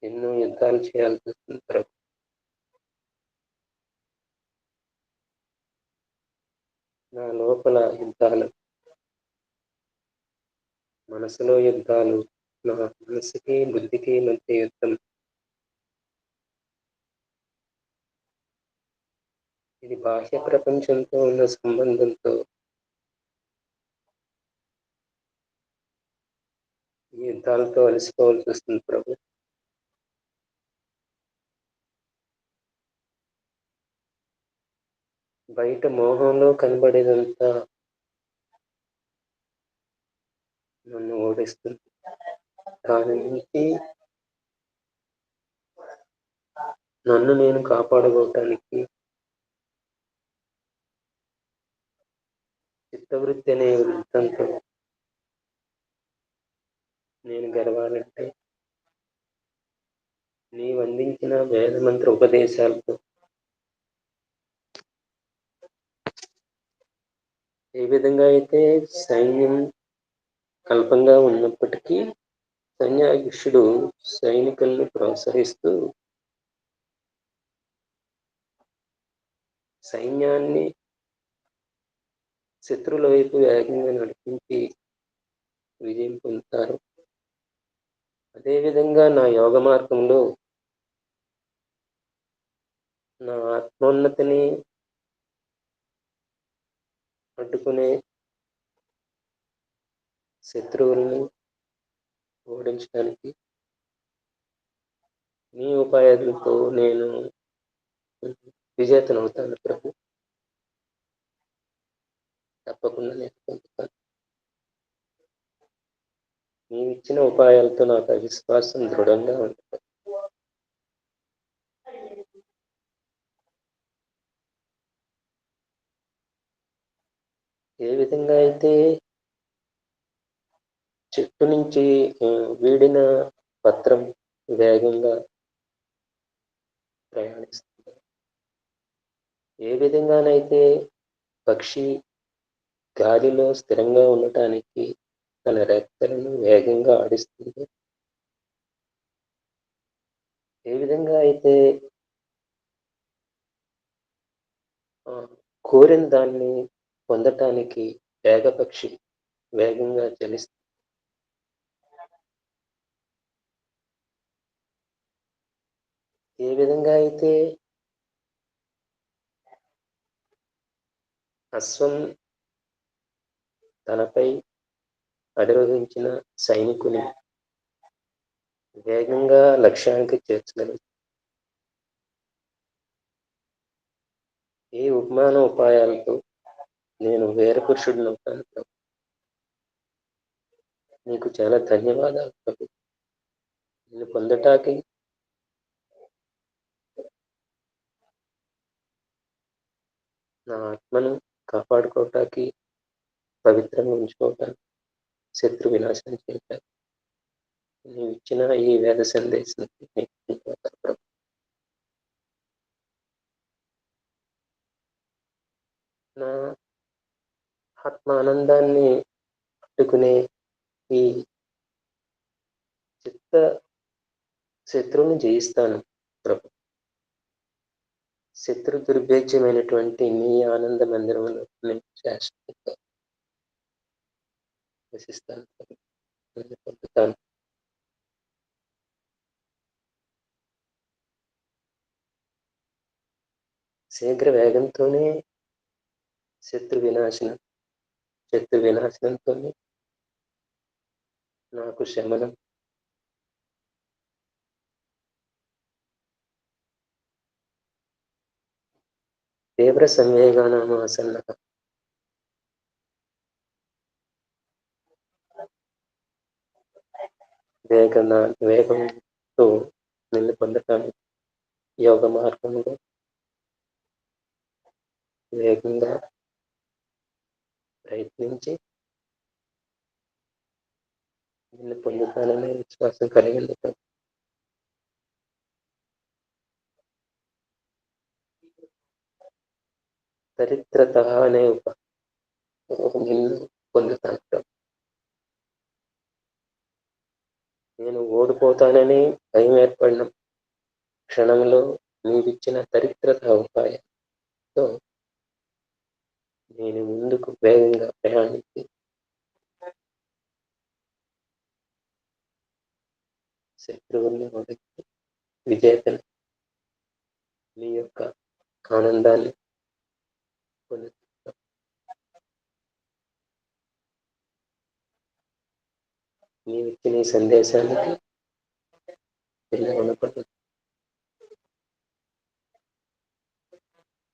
ఎన్నో యుద్ధాలు చేయాల్సి వస్తుంది ప్రభు. నా లోపల యుద్ధాలు, మనసులో యుద్ధాలు, నా మనసుకి బుద్ధికి మధ్య యుద్ధం. ఇది బాహ్య ప్రపంచంతో ఉన్న సంబంధంతో ఈ యుద్ధాలతో అలసిపోవాల్సి వస్తుంది ప్రభు. బయట మోహంలో కనబడేదంతా నన్ను ఓడిస్తుంది. దాని నుంచి నన్ను నేను కాపాడుకోవటానికి చిత్తవృత్తి అనే వృత్తంతో నేను గెలవాలంటే నీవు అందించిన వేద మంత్ర ఉపదేశాలతో ఏ విధంగా అయితే సైన్యం కల్పంగా ఉన్నప్పటికీ సైన్యాధ్యక్షుడు సైనికులను ప్రోత్సహిస్తూ సైన్యాన్ని శత్రువుల వైపు వేగంగా నడిపించి విజయం పొందుతారు. అదేవిధంగా నా యోగ మార్గంలో నా ఆత్మోన్నతిని అడ్డుకునే శత్రువులను ఓడించడానికి నీ ఉపాయాలతో నేను విజేతనవుతాను ప్రభు. తప్పకుండా నేను పొందుతాను. నీవిచ్చిన ఉపాయాలతో నాకు ఆ విశ్వాసం దృఢంగా ఉంటుంది. ఏ విధంగా అయితే చెట్టు నుంచి వీడిన పత్రం వేగంగా ప్రయాణిస్తుంది, ఏ విధంగానైతే పక్షి గాలిలో స్థిరంగా ఉండటానికి తన రెక్కలను వేగంగా ఆడిస్తుంది, ఏ విధంగా అయితే కోరిన దాన్ని పొందటానికి వేగపక్షి వేగంగా చలిస్తుంది, ఏ విధంగా అయితే అశ్వం తనపై అధిరోహించిన సైనికుని వేగంగా లక్ష్యానికి చేర్చగలదు. ఈ ఉపమాన ఉపాయాలతో నేను వేర పురుషుడిని అవుతాను ప్రభు. నీకు చాలా ధన్యవాదాలు ప్రభు. నిన్ను పొందటానికి నా ఆత్మను కాపాడుకోవటానికి, పవిత్రంగా ఉంచుకోవటానికి, శత్రు వినాశనం చేయటానికి నీవు ఇచ్చిన ఈ వేద సందేశానికి నీకు ధన్యవాదాలు ప్రభు. నా ఆత్మ ఆనందాన్ని పట్టుకునే ఈ చిత్త శత్రువుని జయిస్తాను ప్రభు. శత్రు దుర్భేద్యమైనటువంటి నీ ఆనంద మందిరంలో నేను శాశ్వతంగా వసిస్తాను ప్రభు. నిన్ను పొందుతాను. శీఘ్ర వేగంతోనే శత్రు వినాశనంతోనే నాకు శమనం. తీవ్ర సంవేగానామాసన్న వేగంతో నిన్ను పొందటానికి యోగ మార్గంలో వేగంగా ప్రయత్నించి నిన్ను పొందుతాననే విశ్వాసం కలిగింది. దరిద్రత అనే నిన్ను పొందుతాను. నేను ఓడిపోతానని భయం ఏర్పడిన క్షణంలో నీవిచ్చిన దరిద్రత ఉపాయంతో నేను ముందుకు వేగంగా ప్రయాణించి శత్రువుల్ని ఒడిచి విజేతను నీ యొక్క ఆనందాన్ని పొందుతాను. నీవిచ్చిన ఈ సందేశానికి ధన్యవాదాలు.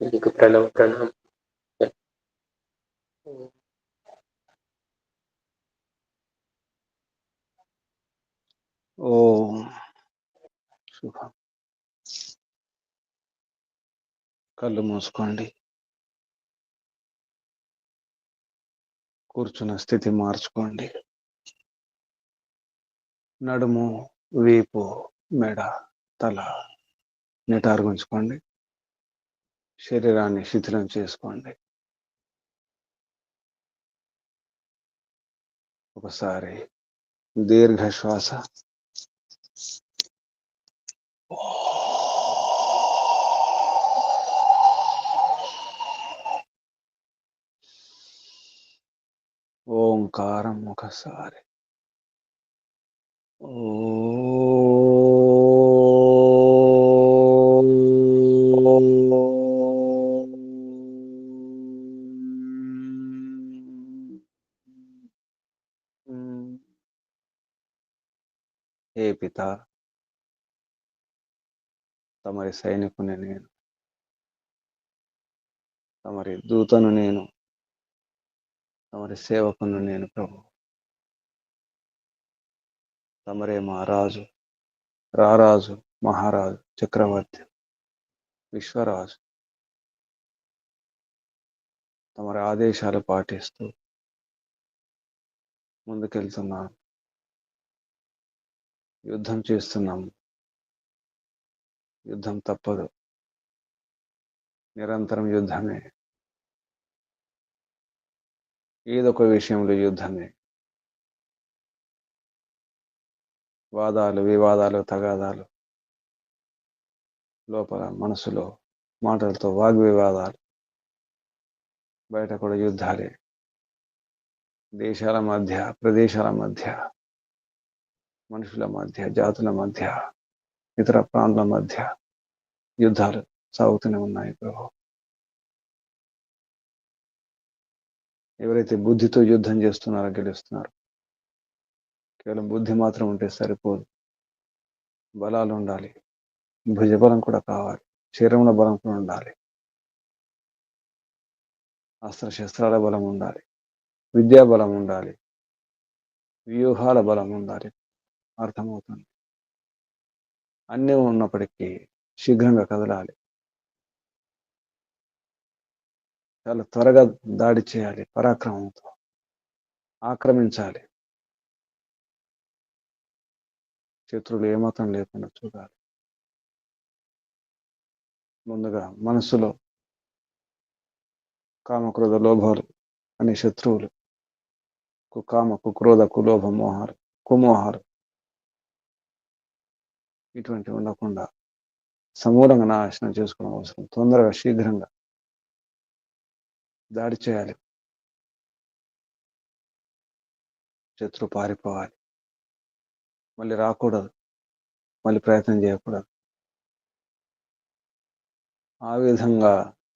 నీకు ప్రణామం. ఓం శుభం. కళ్ళు మూసుకోండి. కూర్చున్న స్థితి మార్చుకోండి. నడుము, వీపు, మెడ, తల నిటారుగుంచుకోండి. శరీరాన్ని శిథిలం చేసుకోండి. ఒకసారి దీర్ఘ శ్వాస. ఓంకారం ఒకసారి. హే పితా, తమరి సైనికుని నేను, తమరి దూతను నేను, తమరి సేవకును నేను ప్రభు. తమరే మా రాజు, రారాజు, మహారాజు, చక్రవర్తి, విశ్వరాజు. తమరి ఆదేశాలు పాటిస్తూ ముందుకెళ్తున్నాను. యుద్ధం చేస్తున్నాము. యుద్ధం తప్పదు. నిరంతరం యుద్ధమే. ఏదొక విషయంలో యుద్ధమే. వాదాలు, వివాదాలు, తగాదాలు, లోపల మనసులో మాటలతో వాగ్వివాదాలు, బయట కూడా యుద్ధాలే. దేశాల మధ్య, ప్రదేశాల మధ్య, మనుషుల మధ్య, జాతుల మధ్య, ఇతర ప్రాంతాల మధ్య యుద్ధాలు సాగుతూనే ఉన్నాయి ప్రభు. ఎవరైతే బుద్ధితో యుద్ధం చేస్తున్నారో గెలుస్తున్నారు. కేవలం బుద్ధి మాత్రం ఉంటే సరిపోదు, బలాలు ఉండాలి, భుజబలం కూడా కావాలి, శరీరంలో బలం కూడా ఉండాలి, అస్త్రశస్త్రాల బలం ఉండాలి, విద్యా బలం ఉండాలి, వ్యూహాల బలం ఉండాలి. అర్థమవుతుంది. అన్నీ ఉన్నప్పటికీ శీఘ్రంగా కదలాలి, చాలా త్వరగా దాడి చేయాలి, పరాక్రమంతో ఆక్రమించాలి, శత్రువులు ఏమాత్రం లేకుండా చూడాలి. ముందుగా మనస్సులో కామక్రోధ లోభాలు అనే శత్రువులు, కుకామ కుక్రోధ కులోభ మోహాలు కుమోహాలు ఇటువంటి ఉండకుండా సమూలంగా నాశనం చేసుకోవడం అవసరం. తొందరగా శీఘ్రంగా దాడి చేయాలి, శత్రు పారిపోవాలి, మళ్ళీ రాకూడదు, మళ్ళీ ప్రయత్నం చేయకూడదు. ఆ విధంగా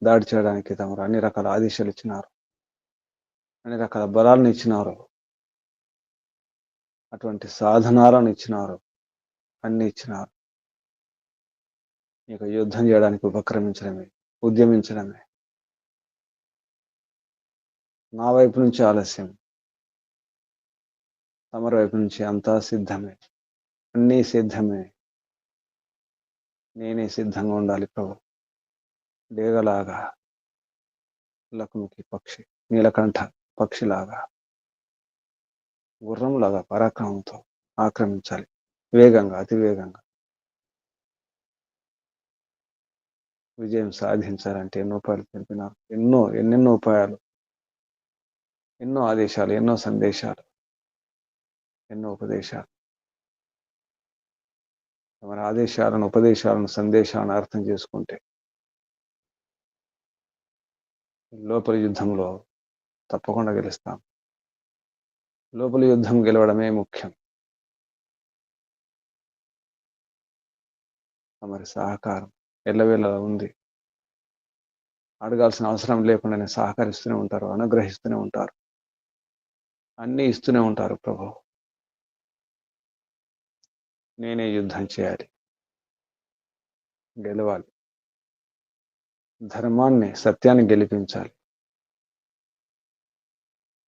దాడి చేయడానికి తమరు అన్ని రకాల ఆదేశాలు ఇచ్చినారు, అన్ని రకాల బలాలను ఇచ్చినారు, అటువంటి సాధనాలను ఇచ్చినారు, అన్ని ఇచ్చినారు. ఇక యుద్ధం చేయడానికి ఉపక్రమించడమే, ఉద్యమించడమే. నా వైపు నుంచి ఆలస్యం, తమరి వైపు నుంచి అంతా సిద్ధమే, అన్నీ సిద్ధమే. నేనే సిద్ధంగా ఉండాలి ప్రభు. డేగలాగా, లకుముకి పక్షి, నీలకంఠ పక్షిలాగా, గుర్రంలాగా పరాక్రమంతో ఆక్రమించాలి, వేగంగా, అతివేగంగా. విజయం సాధించాలంటే ఎన్నో ఉపాయాలు తెలిపినారు, ఎన్నెన్నో ఉపాయాలు, ఎన్నో ఆదేశాలు, ఎన్నో సందేశాలు, ఎన్నో ఉపదేశాలు. మన ఆదేశాలను, ఉపదేశాలను, సందేశాలను అర్థం చేసుకుంటే లోపలి యుద్ధంలో తప్పకుండా గెలుస్తాం. లోపలి యుద్ధం గెలవడమే ముఖ్యం. మరి సహకారం ఎల్లవేళ ఉంది. అడగాల్సిన అవసరం లేకుండానే సహకరిస్తూనే ఉంటారు, అనుగ్రహిస్తూనే ఉంటారు, అన్నీ ఇస్తూనే ఉంటారు ప్రభు. నేనే యుద్ధం చేయాలి, గెలవాలి, ధర్మాన్ని, సత్యాన్ని గెలిపించాలి.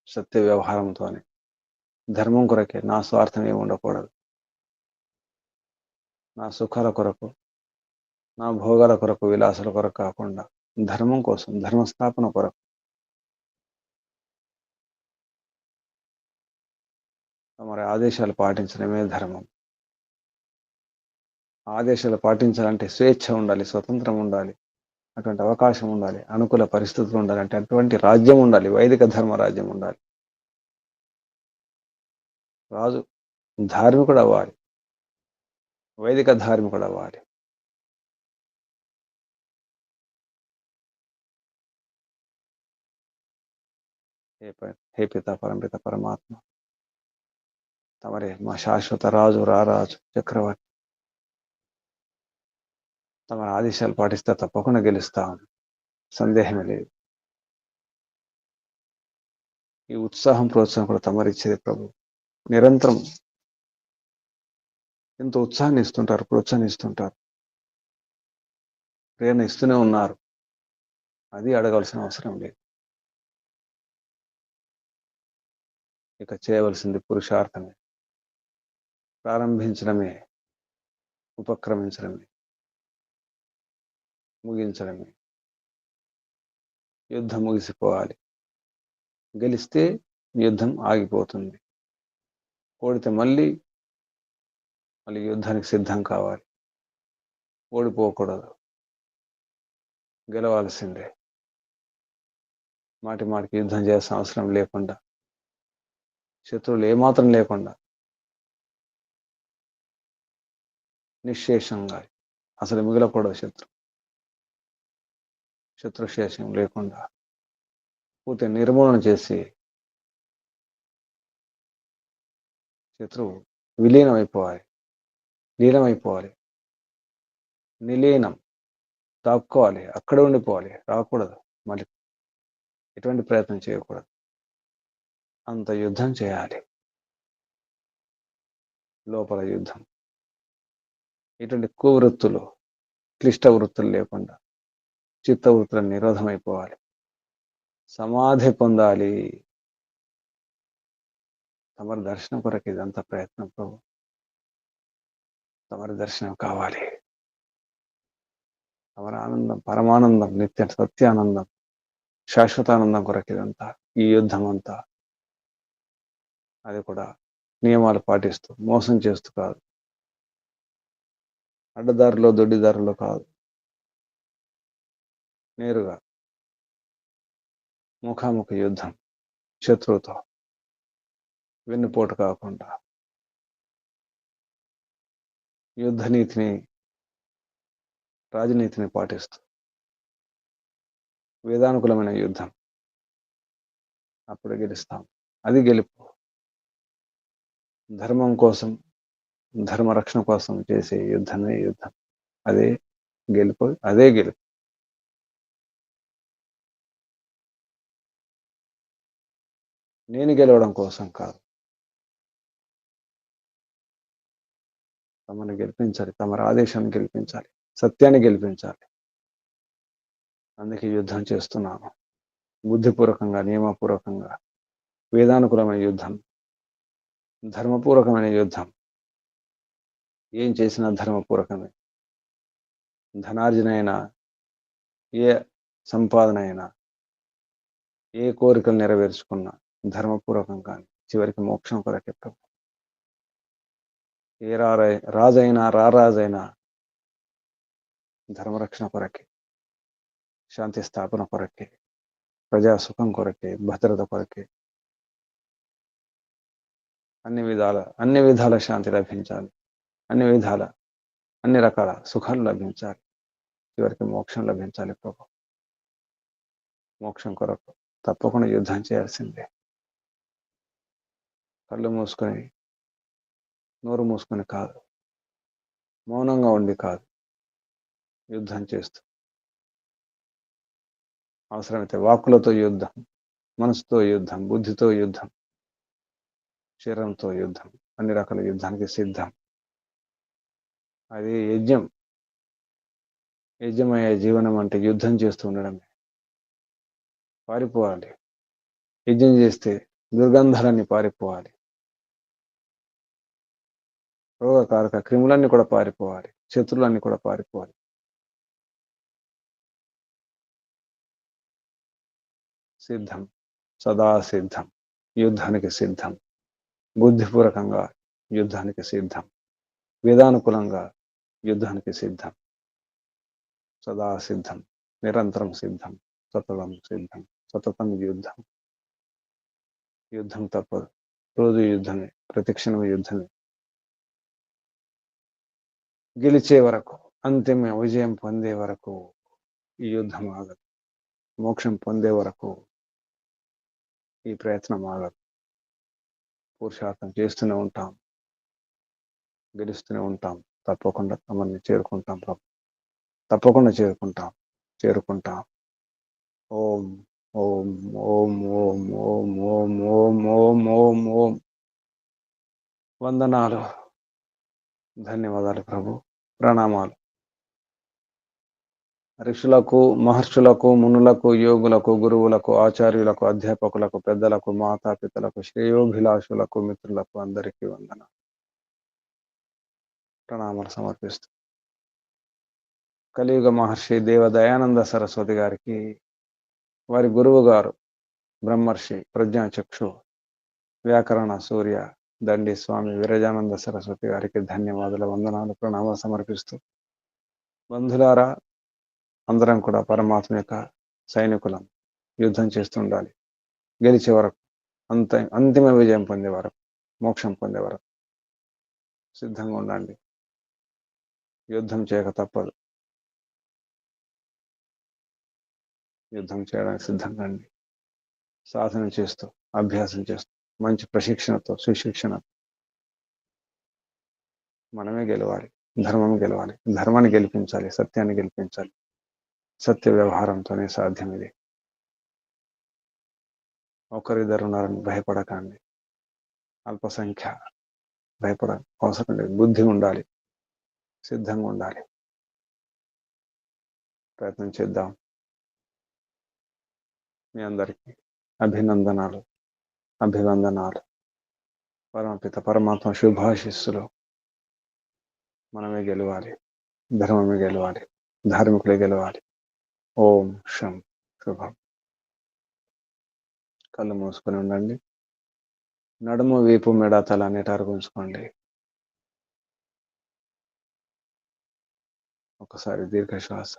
సత్య వ్యవహారంతోనే, ధర్మం కొరకే, నా స్వార్థం ఏమి ఉండకూడదు. నా సుఖాల కొరకు, నా భోగాల కొరకు, విలాసాల కొరకు కాకుండా ధర్మం కోసం, ధర్మస్థాపన కొరకు. మరి ఆదేశాలు పాటించడమే ధర్మం. ఆదేశాలు పాటించాలంటే స్వేచ్ఛ ఉండాలి, స్వతంత్రం ఉండాలి, అటువంటి అవకాశం ఉండాలి, అనుకూల పరిస్థితులు ఉండాలి, అంటే అటువంటి రాజ్యం ఉండాలి, వైదిక ధర్మ రాజ్యం ఉండాలి. రాజు ధార్మికుడు అవ్వాలి, వైదిక ధార్మికుడు అవ్వాలి. హే పిత పరంపిత పరమాత్మ, తమరే మా శాశ్వత రాజు, రారాజు, చక్రవర్తి. తమ ఆదేశాలు పాటిస్తే తప్పకుండా గెలుస్తాం, సందేహమే లేదు. ఈ ఉత్సాహం, ప్రోత్సాహం కూడా తమరిచ్చేది ప్రభు. నిరంతరం ఎంతో ఉత్సాహాన్ని ఇస్తుంటారు, ప్రోత్సాహిస్తుంటారు, ప్రేరణ ఇస్తూనే ఉన్నారు. అది అడగాల్సిన అవసరం లేదు. ఇక చేయవలసింది పురుషార్థమే, ప్రారంభించడమే, ఉపక్రమించడమే, ముగించడమే. యుద్ధం ముగిసిపోవాలి. గెలిస్తే యుద్ధం ఆగిపోతుంది, ఓడితే మళ్ళీ యుద్ధానికి సిద్ధం కావాలి. ఓడిపోకూడదు, గెలవాల్సిందే. మాటి మాటికి యుద్ధం చేయాల్సిన అవసరం లేకుండా, శత్రువులు ఏమాత్రం లేకుండా, నిశ్శేషంగా, అసలు మిగలకూడదు శత్రుశేషం లేకుండా పూర్తి నిర్మూలన చేసి శత్రువు విలీనం అయిపోవాలి, లీనమైపోవాలి. నిలీనం దాక్కోవాలి, అక్కడే ఉండిపోవాలి, రాకూడదు, మళ్ళీ ఎటువంటి ప్రయత్నం చేయకూడదు. అంత యుద్ధం చేయాలి, లోపల యుద్ధం. ఇటువంటి కువృత్తులు, క్లిష్ట వృత్తులు లేకుండా చిత్త వృత్తుల నిరోధం అయిపోవాలి. సమాధి పొందాలి. తమరి దర్శనం కొరకు ఇదంతా ప్రయత్నం ప్రభు. తమరి దర్శనం కావాలి. తమరి ఆనందం, పరమానందం, నిత్య సత్యానందం, శాశ్వతానందం కొరకు ఇదంతా, ఈ యుద్ధం అంతా. అది కూడా నియమాలు పాటిస్తూ, మోసం చేస్తూ కాదు, అడ్డదారిలో దొడ్డిదారిలో కాదు, నేరుగా ముఖాముఖి యుద్ధం, శత్రువుతో వెన్నుపోటు కాకుండా, యుద్ధ నీతిని, రాజనీతిని పాటిస్తూ వేదానుకూలమైన యుద్ధం. అప్పుడు గెలుస్తాం. అది గెలుపు. ధర్మం కోసం, ధర్మరక్షణ కోసం చేసే యుద్ధమే యుద్ధం. అదే గెలుపు, అదే గెలుపు. నేను గెలవడం కోసం కాదు, తమను గెలిపించాలి, తమరి ఆదేశాన్ని గెలిపించాలి, సత్యాన్ని గెలిపించాలి. అందుకే యుద్ధం చేస్తున్నాను. బుద్ధిపూర్వకంగా, నియమపూర్వకంగా, వేదానుకూలమైన యుద్ధం, ధర్మపూర్వకమైన యుద్ధం. ఏం చేసినా ధర్మపూర్వకమే. ధనార్జన అయినా, ఏ సంపాదన అయినా, ఏ కోరికలు నెరవేర్చుకున్నా ధర్మపూర్వకంగా, చివరికి మోక్షం కొరకే ప్రభు. ఏ రాజైనా, రారాజైనా ధర్మరక్షణ కొరకే, శాంతి స్థాపన కొరకే, ప్రజా సుఖం కొరకే, భద్రత కొరకే. అన్ని విధాల శాంతి లభించాలి, అన్ని రకాల సుఖాలు లభించాలి, చివరికి మోక్షం లభించాలి ప్రభు. మోక్షం కొరకు తప్పకుండా యుద్ధం చేయాల్సిందే. కళ్ళు మూసుకొని, నోరు మూసుకొని కాదు, మౌనంగా ఉండి కాదు, యుద్ధం చేస్తూ. అవసరమైతే వాక్కులతో యుద్ధం, మనసుతో యుద్ధం, బుద్ధితో యుద్ధం, శరీరంతో యుద్ధం, అన్ని రకాల యుద్ధానికి సిద్ధం. అది యజ్ఞం. యజ్ఞమయ్యే జీవనం అంటే యుద్ధం చేస్తూ ఉండడమే. పారిపోవాలి. యజ్ఞం చేస్తే దుర్గంధాలన్నీ పారిపోవాలి, రోగకారక క్రిములన్నీ కూడా పారిపోవాలి, శత్రువులన్నీ కూడా పారిపోవాలి. సిద్ధం, సదా సిద్ధం, యుద్ధానికి సిద్ధం. బుద్ధిపూర్వకంగా యుద్ధానికి సిద్ధం, వేదానుకూలంగా యుద్ధానికి సిద్ధం, సదా సిద్ధం, నిరంతరం సిద్ధం, సతతం సిద్ధం, సతతం యుద్ధం. యుద్ధం తప్పదు. రోజు యుద్ధమే, ప్రతిక్షణం యుద్ధమే. గెలిచే వరకు, అంతిమ విజయం పొందే వరకు ఈ యుద్ధం ఆగదు. మోక్షం పొందే వరకు ఈ ప్రయత్నం ఆగదు. పురుషార్థం చేస్తూనే ఉంటాం, గెలుస్తూనే ఉంటాం. తప్పకుండా తమని చేరుకుంటాం ప్రభు. తప్పకుండా చేరుకుంటాం. ఓం ఓం ఓం ఓం ఓం ఓం ఓం ఓం ఓం ఓం. వందనాలు, ధన్యవాదాలు ప్రభు. ప్రణామాలు. ఋషులకు, మహర్షులకు, మునులకు, యోగులకు, గురువులకు, ఆచార్యులకు, అధ్యాపకులకు, పెద్దలకు, మాతాపితలకు, శ్రేయోభిలాషులకు, మిత్రులకు అందరికీ వందనాలు, ప్రణామాలు సమర్పిస్తూ కలియుగ మహర్షి దేవ దయానంద సరస్వతి గారికి, వారి గురువు గారు బ్రహ్మర్షి ప్రజ్ఞాచక్షు వ్యాకరణ సూర్య దండి స్వామి విరజానంద సరస్వతి గారికి ధన్యవాదాలు, వందనాలు, ప్రణామాలు సమర్పిస్తూ, బంధులారా, అందరం కూడా పరమాత్మ యొక్క సైనికులం. యుద్ధం చేస్తుండాలి, గెలిచే వరకు, అంతిమ విజయం పొందే వరకు, మోక్షం పొందే వరకు సిద్ధంగా ఉండండి. యుద్ధం చేయక తప్పదు. యుద్ధం చేయడానికి సిద్ధంగా అండి. సాధన చేస్తూ, అభ్యాసం చేస్తూ, మంచి ప్రశిక్షణతో, సుశిక్షణ మనమే గెలవాలి. ధర్మం గెలవాలి, ధర్మాన్ని గెలిపించాలి, సత్యాన్ని గెలిపించాలి. సత్య వ్యవహారంతోనే సాధ్యం ఇది. ఒకరిద్దరు ఉన్నారని భయపడకండి. అల్పసంఖ్య భయపడ అవసరం లేదు. బుద్ధి ఉండాలి, సిద్ధంగా ఉండాలి. ప్రయత్నం చేద్దాం. మీ అందరికీ అభినందనాలు, అభివందనాలు. పరమపిత పరమాత్మ శుభాశిస్సులు. మనమే గెలవాలి, ధర్మమే గెలవాలి, ధార్మికులే గెలవాలి. ఓం శం శుభం. కళ్ళు మూసుకొని ఉండండి. నడుము, వీపు, మెడ, తల నీటారు గుంచుకోండి. ఒకసారి దీర్ఘశ్వాస.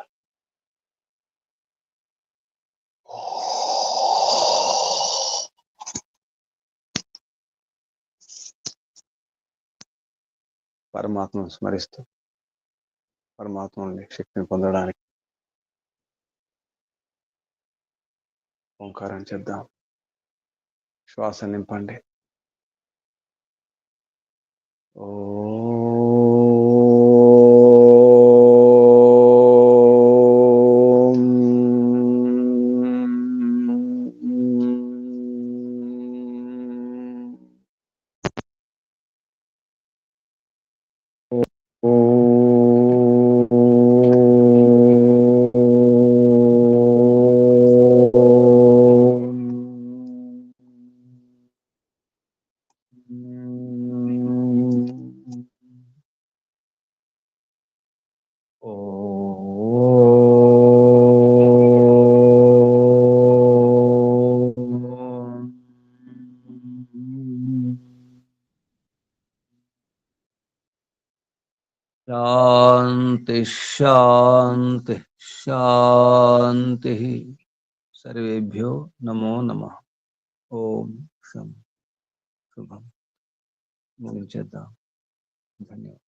పరమాత్మను స్మరిస్తూ పరమాత్మ నుండి శక్తిని పొందడానికి ఓంకారం చేద్దాం. శ్వాస నింపండి. శాంతి శాంతి శాంతి. సర్వేభ్యో నమో నమః. ఓం శం శుభం. ముగించేద్దాం. ధన్యవాదాలు.